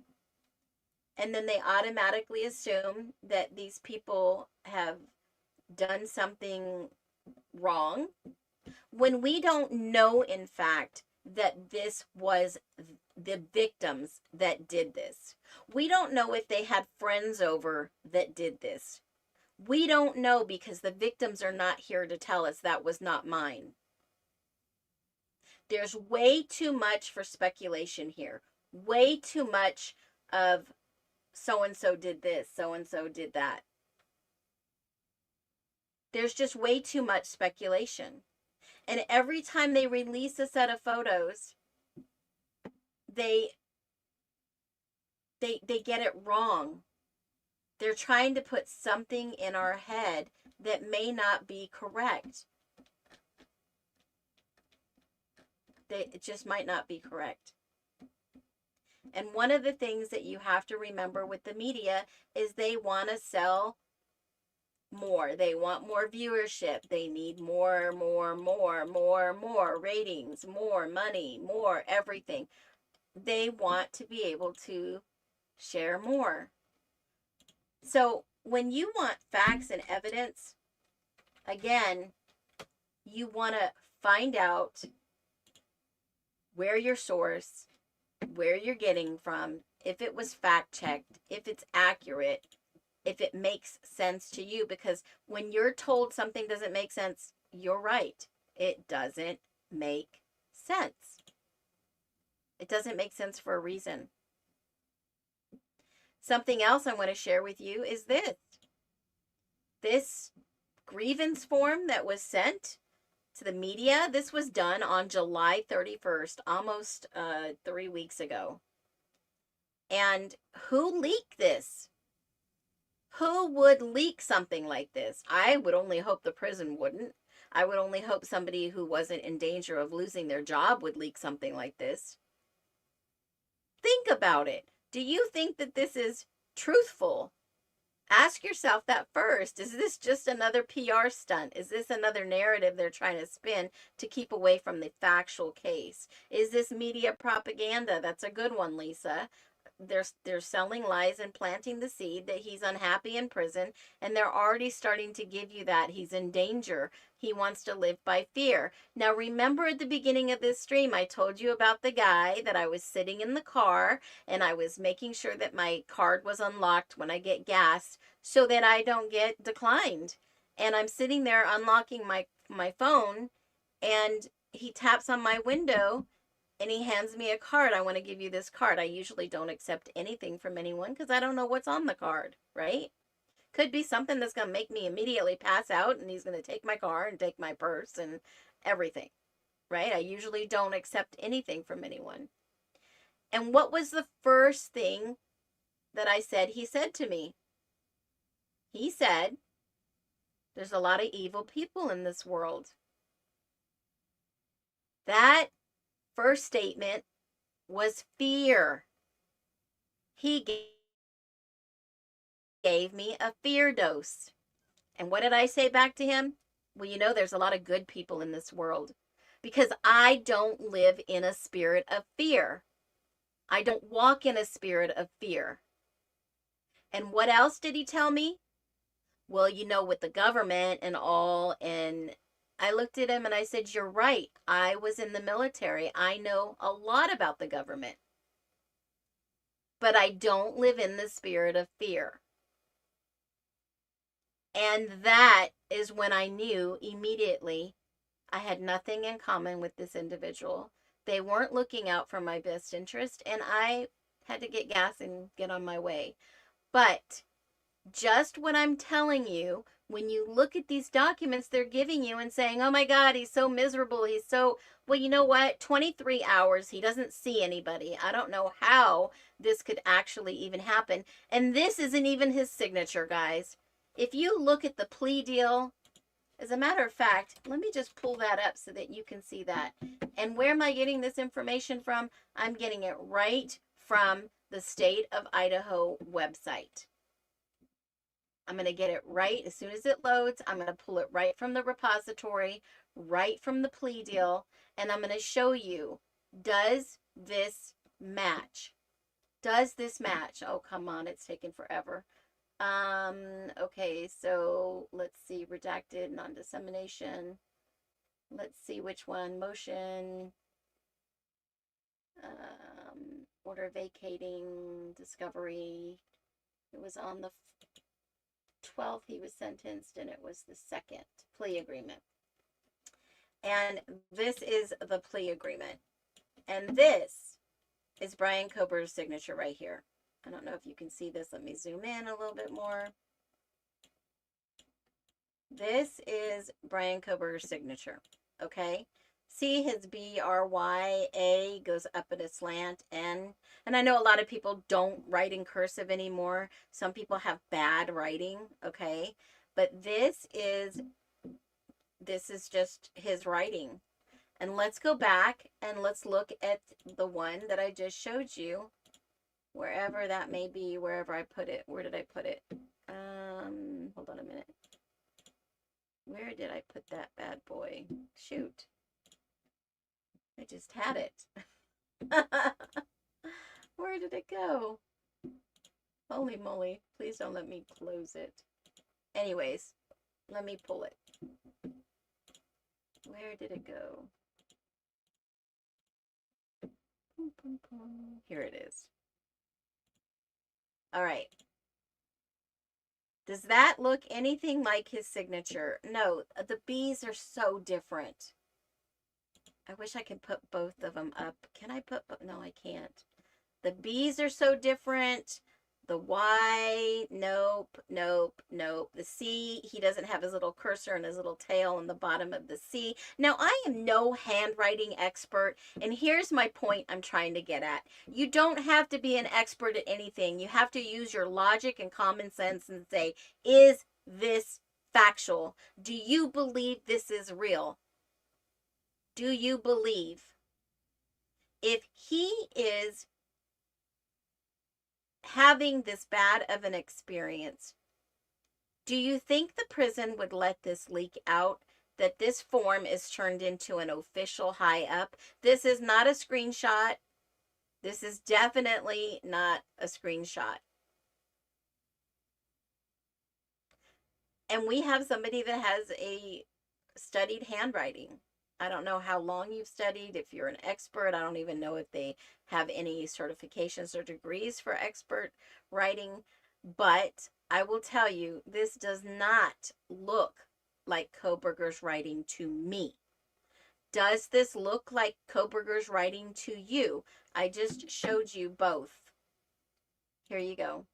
and then they automatically assume that these people have done something wrong, when we don't know, in fact, that this was the victims that did this. We don't know if they had friends over that did this. We don't know because the victims are not here to tell us that was not mine. There's way too much for speculation here. Way too much of so-and-so did this, so-and-so did that. There's just way too much speculation. And every time they release a set of photos, they get it wrong. They're trying to put something in our head that may not be correct. It just might not be correct. And one of the things that you have to remember with the media is they want to sell more. They want more viewership. They need more ratings, more money, more everything. They want to be able to share more. So when you want facts and evidence, again, you want to find out where your source, where you're getting from, if it was fact checked, if it's accurate, if it makes sense to you. Because when you're told something doesn't make sense, you're right. It doesn't make sense. It doesn't make sense for a reason. Something else I want to share with you is this. This grievance form that was sent to the media, this was done on July 31st, almost 3 weeks ago. And who leaked this? Who would leak something like this? I would only hope the prison wouldn't. I would only hope somebody who wasn't in danger of losing their job would leak something like this. Think about it. Do you think that this is truthful? Ask yourself that first. Is this just another PR stunt? Is this another narrative they're trying to spin to keep away from the factual case? Is this media propaganda? That's a good one, Lisa. They're selling lies and planting the seed that he's unhappy in prison, and they're already starting to give you that he's in danger. He wants to live by fear. Now, remember at the beginning of this stream, I told you about the guy that I was sitting in the car and I was making sure that my card was unlocked when I get gas so that I don't get declined. And I'm sitting there unlocking my phone, and he taps on my window and he hands me a card. I want to give you this card. I usually don't accept anything from anyone because I don't know what's on the card, right? Could be something that's going to make me immediately pass out, and he's going to take my car and take my purse and everything, right? I usually don't accept anything from anyone. And what was the first thing that I said he said to me? He said, there's a lot of evil people in this world. That first statement was fear. He gave me a fear dose. And what did I say back to him? Well, you know, there's a lot of good people in this world because I don't live in a spirit of fear. I don't walk in a spirit of fear. And what else did he tell me? Well, you know, with the government and all, and I looked at him and I said, you're right. I was in the military. I know a lot about the government. But I don't live in the spirit of fear. And that is when I knew immediately I had nothing in common with this individual. They weren't looking out for my best interest, and I had to get gas and get on my way. But just what I'm telling you, when you look at these documents they're giving you and saying, oh my God, he's so miserable. He's so, well, you know what? 23 hours, he doesn't see anybody. I don't know how this could actually even happen. And this isn't even his signature, guys. If you look at the plea deal, as a matter of fact, let me just pull that up so that you can see that. And where am I getting this information from? I'm getting it right from the state of Idaho website. I'm going to get it right as soon as it loads. I'm going to pull it right from the repository, right from the plea deal, and I'm going to show you, does this match? Does this match? Oh, come on, it's taking forever. Okay, so let's see, redacted, non-dissemination. Let's see which one, motion, order vacating, discovery. It was on the 12th he was sentenced, and it was the second plea agreement. And this is the plea agreement. And this is Bryan Kohberger's signature right here. I don't know if you can see this. Let me zoom in a little bit more. This is Bryan Kohberger's signature. Okay. See, his BRYA goes up at a slant N. And I know a lot of people don't write in cursive anymore. Some people have bad writing, okay? But this is just his writing. And let's go back and let's look at the one that I just showed you, wherever that may be, wherever I put it. Where did I put it? Hold on a minute. Where did I put that bad boy? Shoot. I just had it. Where did it go? Holy moly. Please don't let me close it. Anyways, let me pull it. Where did it go? Here it is. All right. Does that look anything like his signature? No, the B's are so different. I wish I could put both of them up. Can I put, no, I can't. The B's are so different. The Y, nope, nope, nope. The C, he doesn't have his little cursor and his little tail on the bottom of the C. Now, I am no handwriting expert, and here's my point I'm trying to get at. You don't have to be an expert at anything. You have to use your logic and common sense and say, is this factual? Do you believe this is real? Do you believe if he is having this bad of an experience, do you think the prison would let this leak out, that this form is turned into an official high up? This is not a screenshot. This is definitely not a screenshot. And we have somebody that has a studied handwriting. I don't know how long you've studied, if you're an expert. I don't even know if they have any certifications or degrees for expert writing. But I will tell you, this does not look like Kohberger's writing to me. Does this look like Kohberger's writing to you? I just showed you both. Here you go.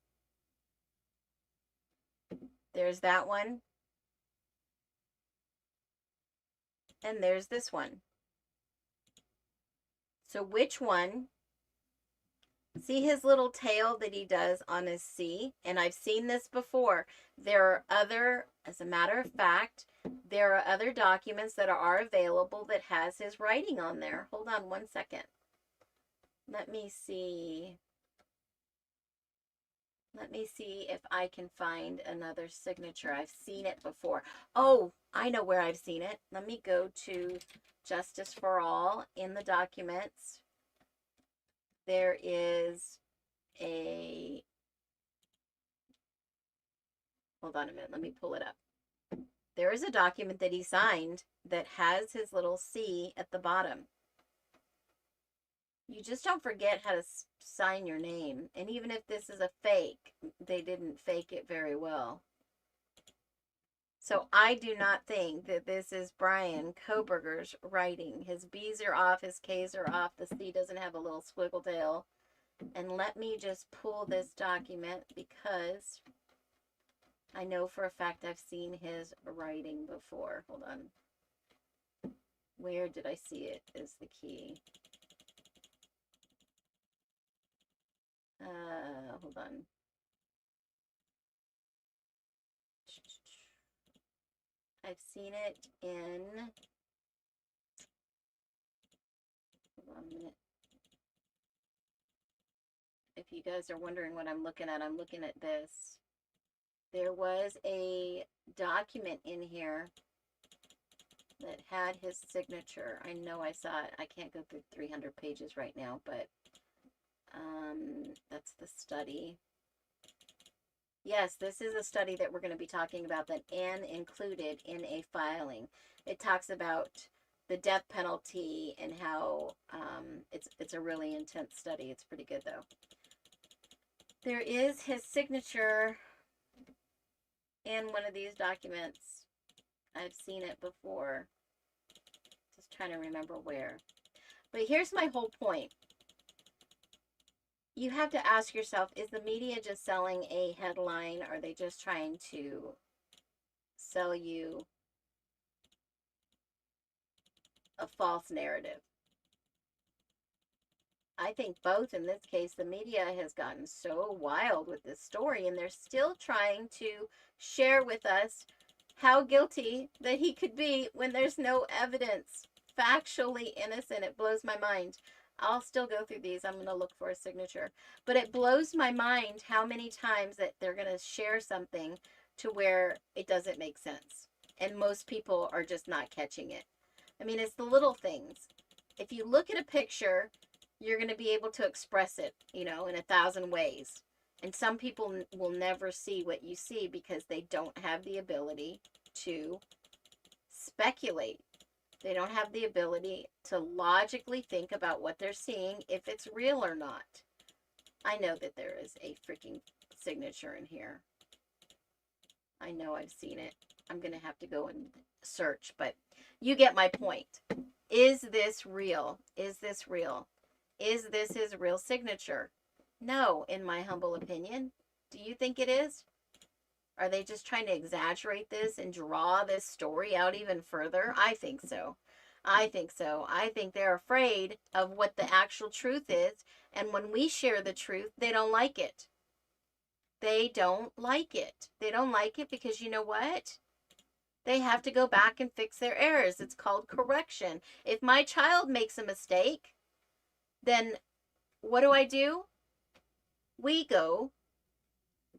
There's that one. And there's this one. So which one? See his little tail that he does on his C? And I've seen this before. There are other, as a matter of fact, there are other documents that are available that has his writing on there. Hold on one second. Let me see. Let me see if I can find another signature. I've seen it before. Oh, I know where I've seen it. Let me go to Justice for All in the documents. There is a, hold on a minute, let me pull it up. There is a document that he signed that has his little C at the bottom. You just don't forget how to sign your name. And even if this is a fake, they didn't fake it very well. So I do not think that this is Bryan Kohberger's writing. His B's are off, his K's are off, the C doesn't have a little squiggle tail. And let me just pull this document because I know for a fact I've seen his writing before. Hold on. Where did I see it is the key. Hold on. I've seen it in, hold on a minute. If you guys are wondering what I'm looking at this. There was a document in here that had his signature. I know I saw it. I can't go through 300 pages right now, but that's the study. Yes, this is a study that we're going to be talking about that Anne included in a filing. It talks about the death penalty and how it's a really intense study. It's pretty good though. There is his signature in one of these documents. I've seen it before. Just trying to remember where. But here's my whole point. You have to ask yourself, is the media just selling a headline? Or are they just trying to sell you a false narrative? I think both. In this case, the media has gotten so wild with this story, and they're still trying to share with us how guilty that he could be when there's no evidence. Factually innocent. It blows my mind. I'll still go through these. I'm going to look for a signature. But it blows my mind how many times that they're going to share something to where it doesn't make sense. And most people are just not catching it. I mean, it's the little things. If you look at a picture, you're going to be able to express it, in 1,000 ways. And some people will never see what you see because they don't have the ability to speculate. They don't have the ability to logically think about what they're seeing, if it's real or not. I know that there is a freaking signature in here. I know I've seen it. I'm going to have to go and search, but you get my point. Is this real? Is this real? Is this his real signature? No, in my humble opinion. Do you think it is? Are they just trying to exaggerate this and draw this story out even further? I think so. I think so. I think they're afraid of what the actual truth is. And when we share the truth, they don't like it. They don't like it. They don't like it because you know what? They have to go back and fix their errors. It's called correction. If my child makes a mistake, then what do? We go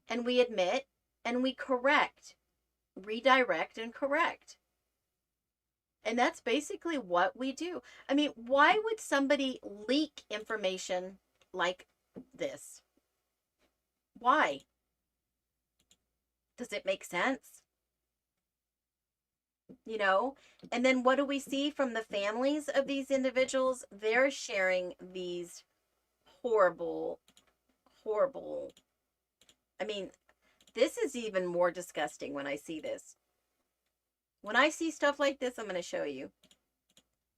and we admit and we correct, redirect and correct. And that's basically what we do. I mean, why would somebody leak information like this? Why? Does it make sense? And then what do we see from the families of these individuals? They're sharing these horrible, horrible. I mean, this is even more disgusting when I see this. When I see stuff like this, I'm going to show you.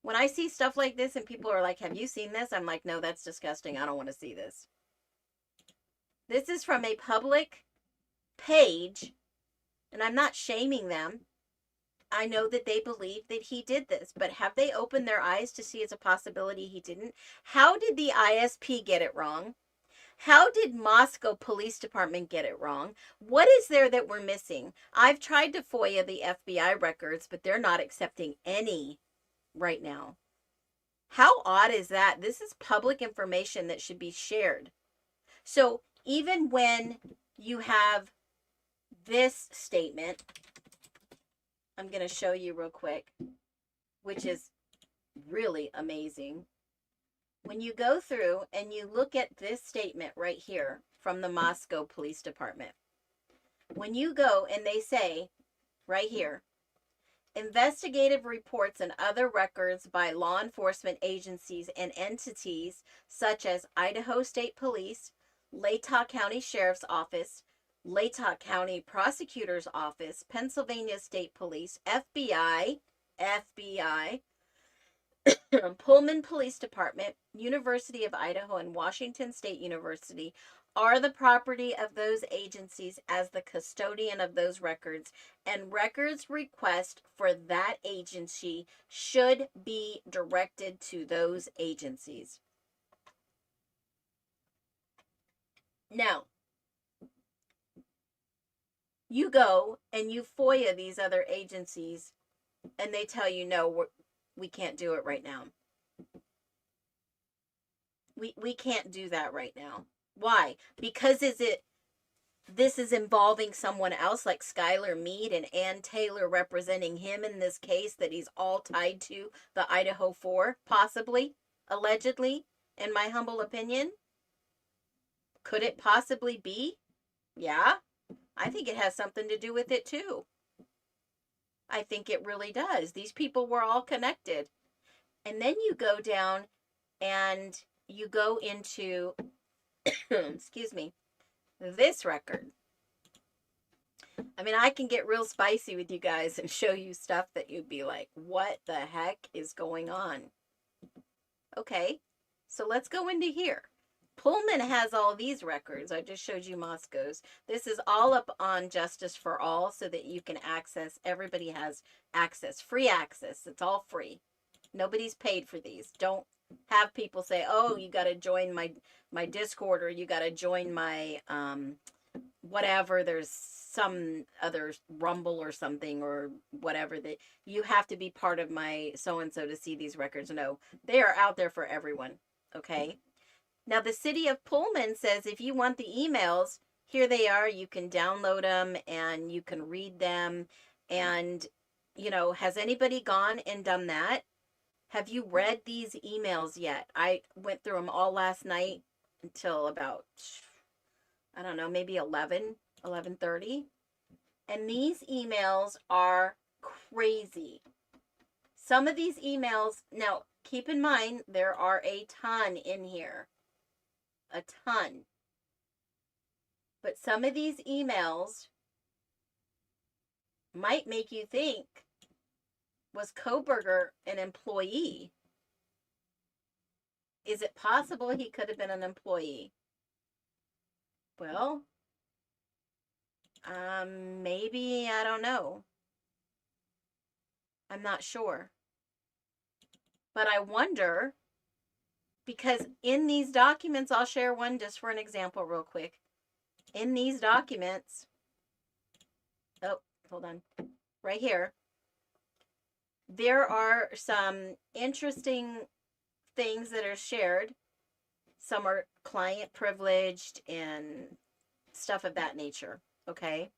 When I see stuff like this and people are like, have you seen this? I'm like, no, that's disgusting. I don't want to see this. This is from a public page, and I'm not shaming them. I know that they believe that he did this, but have they opened their eyes to see it's a possibility he didn't? How did the ISP get it wrong? How did Moscow Police Department get it wrong? What is there that we're missing? I've tried to FOIA the FBI records, but they're not accepting any right now. How odd is that? This is public information that should be shared. So even when you have this statement, I'm going to show you real quick, which is really amazing. When you go through and you look at this statement right here from the Moscow Police Department, when you go and they say right here, investigative reports and other records by law enforcement agencies and entities such as Idaho State Police, Latah County Sheriff's Office, Latah County Prosecutor's Office, Pennsylvania State Police, FBI, Pullman Police Department, University of Idaho, and Washington State University are the property of those agencies as the custodian of those records, and records request for that agency should be directed to those agencies. Now, you go and you FOIA these other agencies and they tell you, no, we can't do it right now. We can't do that right now. Why? Because this is involving someone else like Skylar Mead and Ann Taylor representing him in this case that he's all tied to the Idaho 4, possibly, allegedly, in my humble opinion. Could it possibly be? Yeah, I think it has something to do with it too. I think it really does. These people were all connected. And then you go down and you go into, excuse me, this record. I mean, I can get real spicy with you guys and show you stuff that you'd be like, what the heck is going on? Okay, so let's go into here. Pullman has all these records. I just showed you Moscow's. This is all up on Justice for All so that you can access. Everybody has access, free access. It's all free. Nobody's paid for these. Don't have people say, oh, you got to join my Discord or you got to join my whatever. There's some other Rumble or something or whatever that you have to be part of my so-and-so to see these records. No, they are out there for everyone. Okay. Now, the city of Pullman says if you want the emails, here they are. You can download them and you can read them. And, you know, has anybody gone and done that? Have you read these emails yet? I went through them all last night until about, I don't know, maybe 11:30. And these emails are crazy. Some of these emails, now keep in mind, there are a ton in here. A ton. But some of these emails might make you think, was Kohberger an employee? Is it possible he could have been an employee? Well, maybe, I don't know. I'm not sure. But I wonder, because in these documents, I'll share one just for an example real quick. In these documents, oh, hold on, right here, there are some interesting things that are shared. Some are client privileged and stuff of that nature, okay?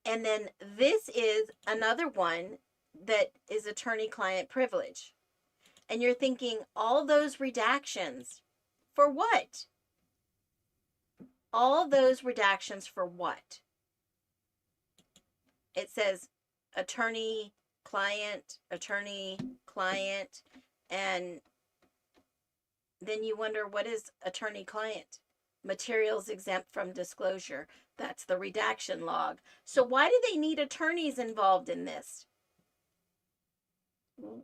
And then this is another one that is attorney-client privilege. And you're thinking, all those redactions, for what? All those redactions for what? It says attorney-client, and then you wonder, what is attorney-client? Materials exempt from disclosure. That's the redaction log. So why do they need attorneys involved in this?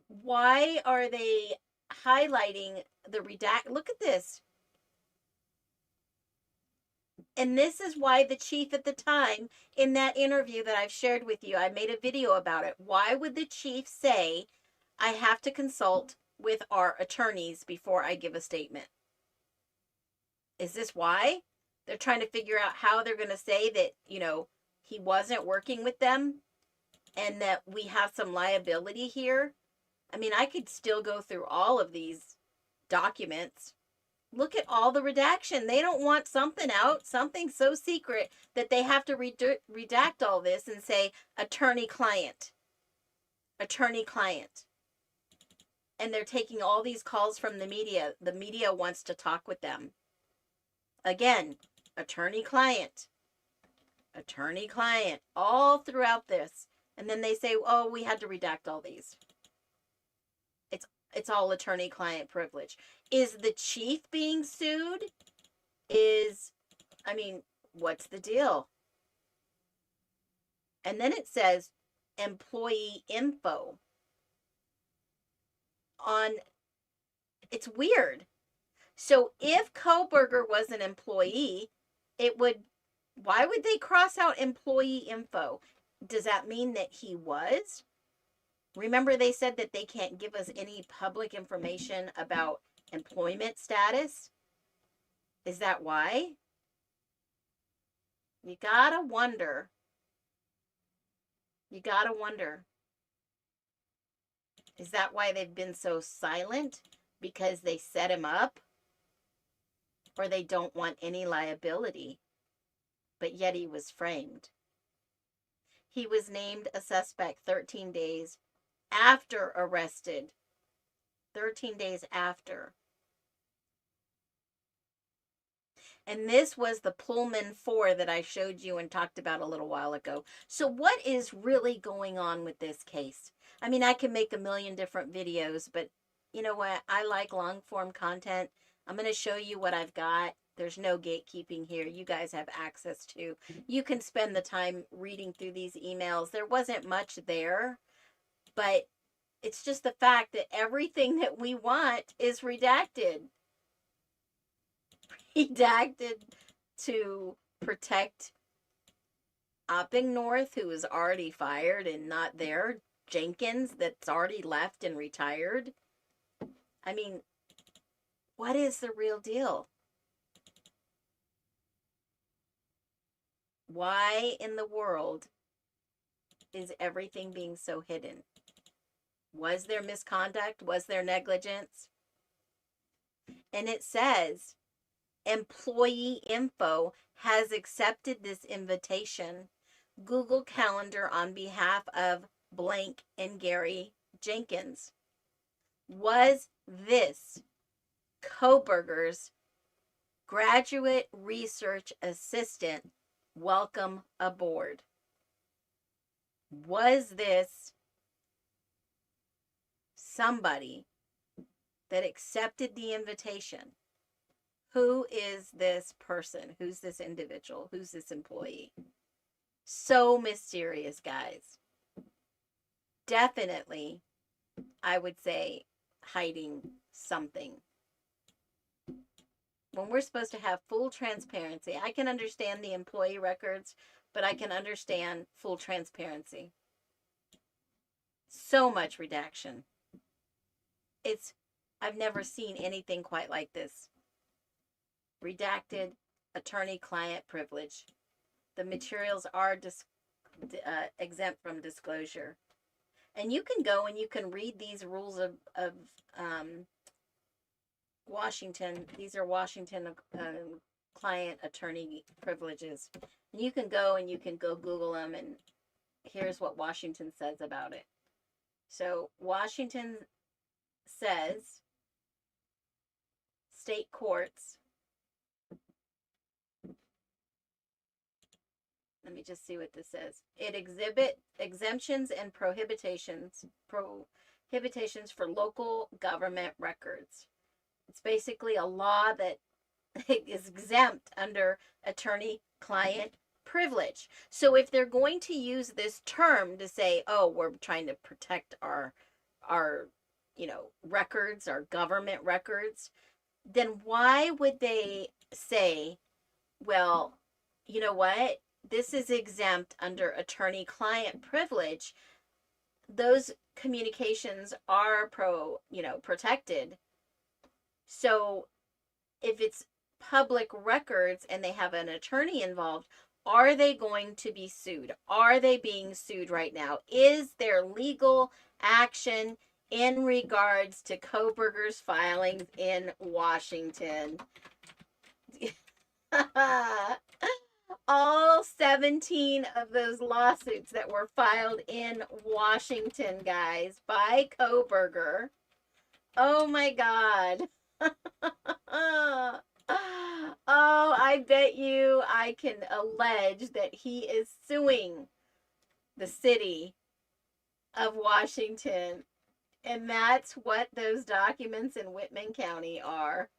Why are they highlighting the redact? Look at this. And this is why the chief at the time, in that interview that I've shared with you, I made a video about it. Why would the chief say, I have to consult with our attorneys before I give a statement? Is this why? They're trying to figure out how they're going to say that, you know, he wasn't working with them and that we have some liability here. I mean, I could still go through all of these documents. Look at all the redaction. They don't want something out, something so secret that they have to redact all this and say attorney-client. Attorney-client. And they're taking all these calls from the media. The media wants to talk with them. Again, attorney-client. Attorney-client. All throughout this. And then they say, oh, we had to redact all these. It's all attorney-client privilege. Is the chief being sued? I mean, What's the deal? And then it says employee info on, it's weird. So if Kohberger was an employee, it would, why would they cross out employee info? Does that mean that he was? Remember they said that they can't give us any public information about employment status? Is that why? You gotta wonder. You gotta wonder. Is that why they've been so silent? Because they set him up? Or they don't want any liability? But yet he was framed. He was named a suspect 13 days after arrested. 13 days after. And this was the Pullman 4 that I showed you and talked about a little while ago. So what is really going on with this case? I mean, I can make a million different videos, but you know what? I like long form content. I'm going to show you what I've got. There's no gatekeeping here. You guys have access to. You can spend the time reading through these emails. There wasn't much there, but it's just the fact that everything that we want is redacted. Redacted to protect Opping North, who is already fired and not there. Jenkins, that's already left and retired. I mean, what is the real deal? Why in the world is everything being so hidden? Was there misconduct? Was there negligence? And it says, employee info has accepted this invitation. Google Calendar on behalf of blank and Gary Jenkins. Was this Kohberger's graduate research assistant? Welcome aboard. Was this somebody that accepted the invitation? Who is this person? Who's this individual? Who's this employee? So mysterious, guys. Definitely, I would say, hiding something. When we're supposed to have full transparency, I can understand the employee records, but I can understand full transparency. So much redaction. I've never seen anything quite like this. Redacted attorney-client privilege. The materials are exempt from disclosure. And you can go and you can read these rules of Washington. These are Washington client attorney privileges. And you can go Google them, and here's what Washington says about it. So Washington says state courts, let me just see what this says. It exhibit exemptions and prohibitions for local government records. It's basically a law that is exempt under attorney-client privilege. So if they're going to use this term to say, oh, we're trying to protect our records, our government records, then why would they say, well, you know what? This is exempt under attorney-client privilege. Those communications are protected. So if it's public records and they have an attorney involved, are they going to be sued? Are they being sued right now? Is there legal action in regards to Kohberger's filings in Washington? All 17 of those lawsuits that were filed in Washington, guys, by Kohberger. Oh my God. Oh, I bet you I can allege that he is suing the city of Washington. And that's what those documents in Whitman County are.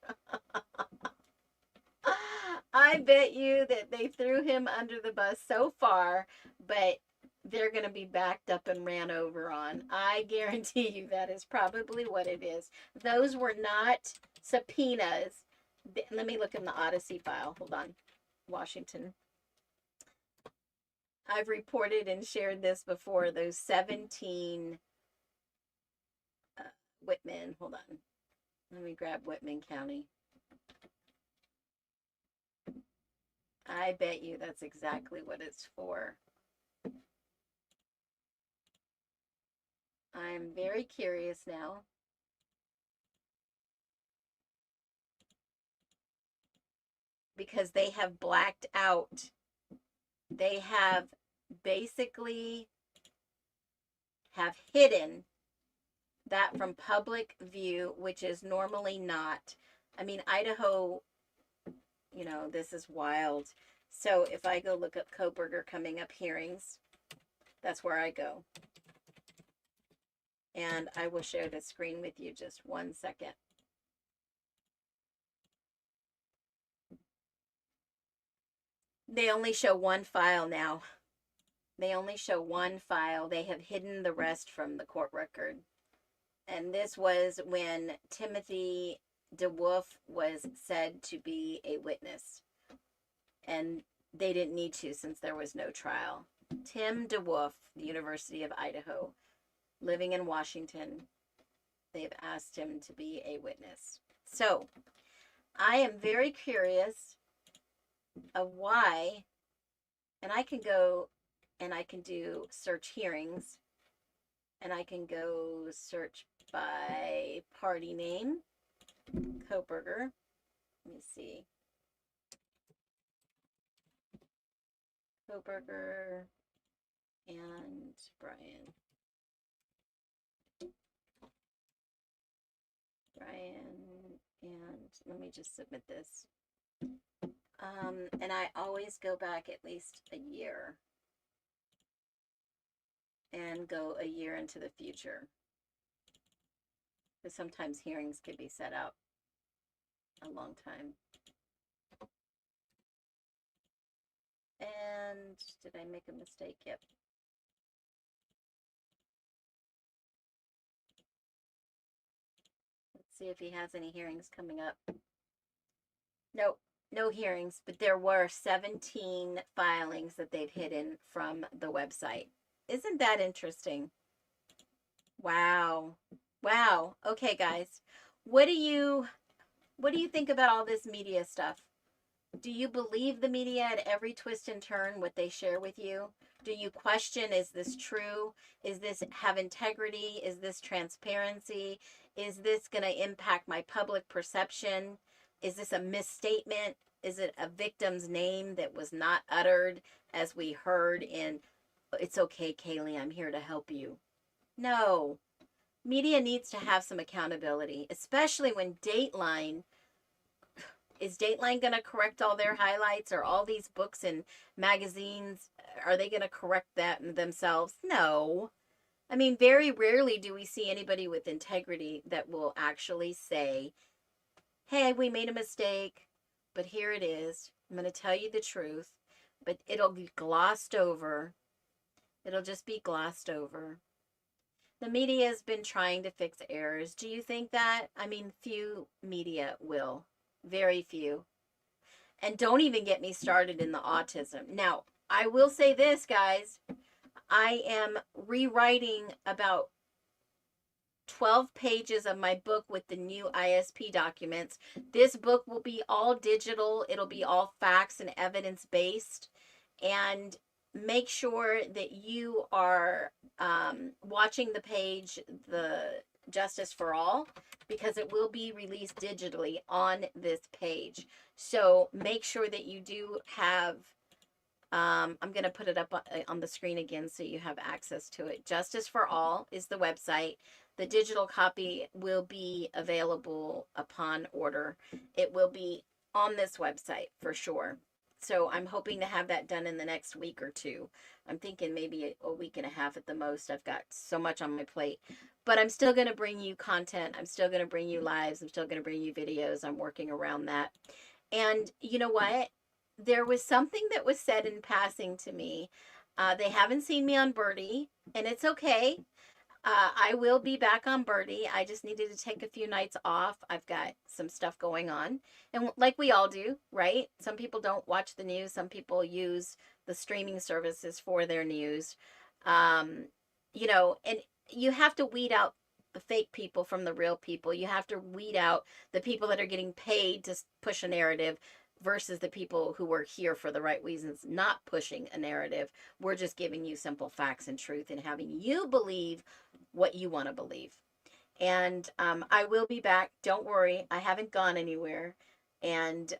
I bet you that they threw him under the bus so far, but they're going to be backed up and ran over on. I guarantee you that is probably what it is. Those were not subpoenas. Let me look in the Odyssey file. Hold on. Washington. I've reported and shared this before. Those 17 Whitman. Hold on. Let me grab Whitman County. I bet you that's exactly what it's for. I'm very curious now. Because they have blacked out. They have basically have hidden that from public view, which is normally not. I mean, Idaho, you know, this is wild. So if I go look up Kohberger coming up hearings, that's where I go. And I will share the screen with you just 1 second. They only show one file now. They only show one file. They have hidden the rest from the court record. And this was when Timothy DeWolf was said to be a witness. And they didn't need to since there was no trial. Tim DeWolf, the University of Idaho, living in Washington, they've asked him to be a witness. So I am very curious of why, and I can go and I can do search hearings, and I can go search by party name, Kohberger. Let me see. Kohberger and Bryan. And let me just submit this. And I always go back at least a year and go a year into the future. Because sometimes hearings could be set out a long time. And did I make a mistake? Yep. Let's see if he has any hearings coming up. Nope, no hearings, but there were 17 filings that they've hidden from the website. Isn't that interesting? Wow. Wow. Okay, guys. What do you think about all this media stuff? Do you believe the media at every twist and turn, what they share with you? Do you question, is this true? Is this have integrity? Is this transparency? Is this going to impact my public perception? Is this a misstatement? Is it a victim's name that was not uttered, as we heard in "It's okay, Kaylee, I'm here to help you"? No. Media needs to have some accountability, especially when Dateline is Dateline going to correct all their highlights, or all these books and magazines? Are they going to correct that themselves? No. I mean, very rarely do we see anybody with integrity that will actually say, hey, we made a mistake, but here it is. I'm going to tell you the truth, but it'll be glossed over. It'll just be glossed over. The media has been trying to fix errors. Do you think that? I mean, few media will. Very few. And don't even get me started in the autism. Now, I will say this, guys. I am rewriting about 12 pages of my book with the new ISP documents. This book will be all digital. It'll be all facts and evidence based. And make sure that you are watching the page, the Justice for All, because it will be released digitally on this page. So make sure that you do have, I'm going to put it up on the screen again so you have access to it. Justice for All is the website. The digital copy will be available upon order. It will be on this website for sure. So I'm hoping to have that done in the next week or two. I'm thinking maybe a week and a half at the most. I've got so much on my plate. But I'm still going to bring you content. I'm still going to bring you lives. I'm still going to bring you videos. I'm working around that. And you know what? there was something that was said in passing to me. They haven't seen me on Birdie, and it's okay. I will be back on Birdie. I just needed to take a few nights off. I've got some stuff going on. And like we all do, right? Some people don't watch the news. Some people use the streaming services for their news. You know, and you have to weed out the fake people from the real people. You have to weed out the people that are getting paid to push a narrative versus the people who are here for the right reasons, not pushing a narrative. We're just giving you simple facts and truth and having you believe what you want to believe. And I will be back. Don't worry. I haven't gone anywhere. And,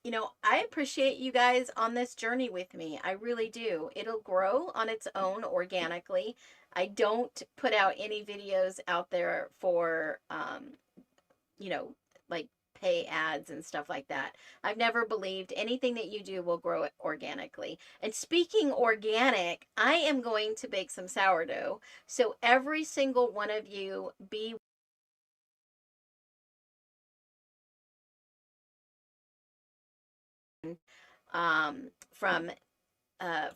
you know, I appreciate you guys on this journey with me. I really do. It'll grow on its own organically. I don't put out any videos out there for, you know, like pay ads and stuff like that. I've never believed anything that you do will grow it organically. And speaking organic, I am going to bake some sourdough. So every single one of you be from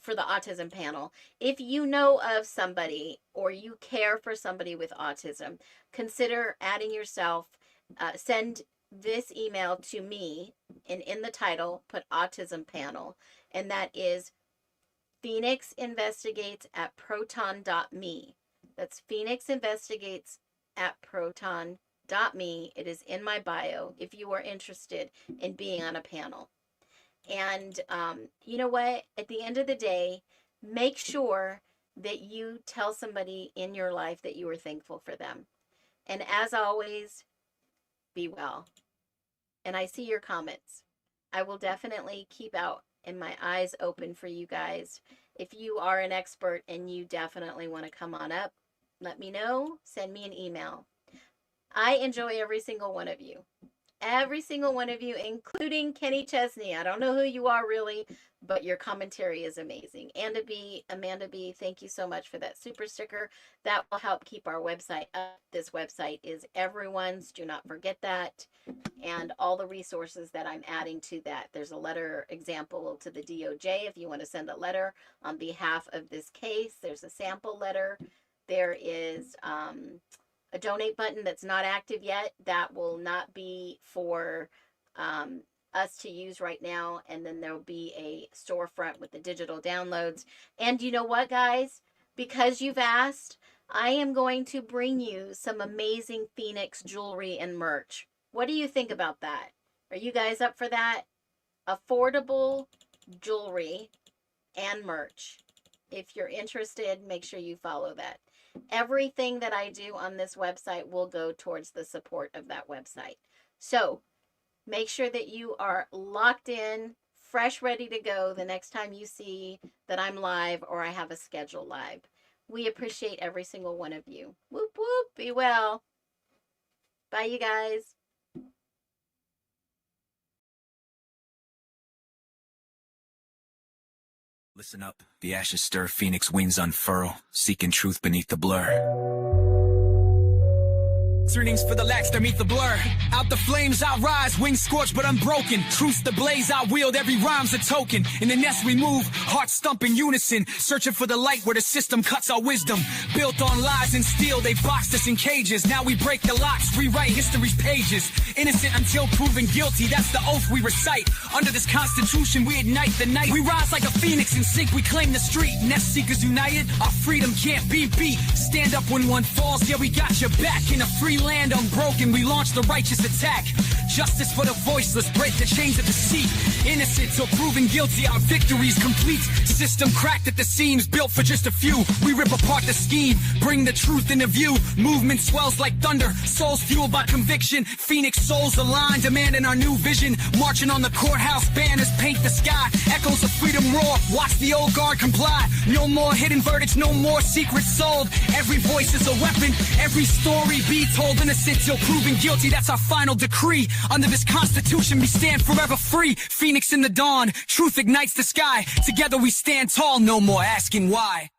for the autism panel. If you know of somebody or you care for somebody with autism, consider adding yourself. Send this email to me, and in the title put autism panel, and that is phoenixinvestigates@proton.me. That's phoenixinvestigates@proton.me. It is in my bio if you are interested in being on a panel. And you know what? At the end of the day, make sure that you tell somebody in your life that you are thankful for them. And as always, be well. And I see your comments. I will definitely keep out and my eyes open for you guys. If you are an expert and you definitely want to come on up, let me know. Send me an email. I enjoy every single one of you. Every single one of you, including Kenny Chesney. I don't know who you are really, but your commentary is amazing. Amanda B, thank you so much for that super sticker. That will help keep our website up. This website is everyone's. Do not forget that. And all the resources that I'm adding to that. There's a letter example to the DOJ if you want to send a letter on behalf of this case. There's a sample letter. There is a donate button that's not active yet. That will not be for us to use right now. And then there'll be a storefront with the digital downloads. And you know what, guys? Because you've asked, I am going to bring you some amazing Phoenix jewelry and merch. What do you think about that? Are you guys up for that? Affordable jewelry and merch. If you're interested, make sure you follow that. Everything that I do on this website will go towards the support of that website. So make sure that you are locked in, fresh, ready to go the next time you see that I'm live or I have a schedule live. We appreciate every single one of you. Whoop, whoop. Be well. Bye, you guys. Listen up, the ashes stir, phoenix wings unfurl, seeking truth beneath the blur. Turnings for the lax to meet the blur. Out the flames I rise, wings scorched but unbroken. Truth's the blaze I wield, every rhyme's a token. In the nest we move, hearts stump in unison. Searching for the light where the system cuts our wisdom. Built on lies and steel, they boxed us in cages. Now we break the locks, rewrite history's pages. Innocent until proven guilty, that's the oath we recite. Under this constitution we ignite the night. We rise like a phoenix and sink, we claim the street. Nest seekers united, our freedom can't be beat. Stand up when one falls, yeah we got your back. In a free land unbroken, we launch the righteous attack. Justice for the voiceless, break the chains of deceit. Innocent till proven guilty, our victory's complete. System cracked at the seams, built for just a few. We rip apart the scheme, bring the truth into view. Movement swells like thunder, souls fueled by conviction. Phoenix souls aligned, demanding our new vision. Marching on the courthouse, banners paint the sky. Echoes of freedom roar, watch the old guard comply. No more hidden verdicts, no more secrets sold. Every voice is a weapon, every story be told. Innocent till proven guilty, that's our final decree. Under this constitution we stand forever free. Phoenix in the dawn, truth ignites the sky. Together we stand tall, no more asking why.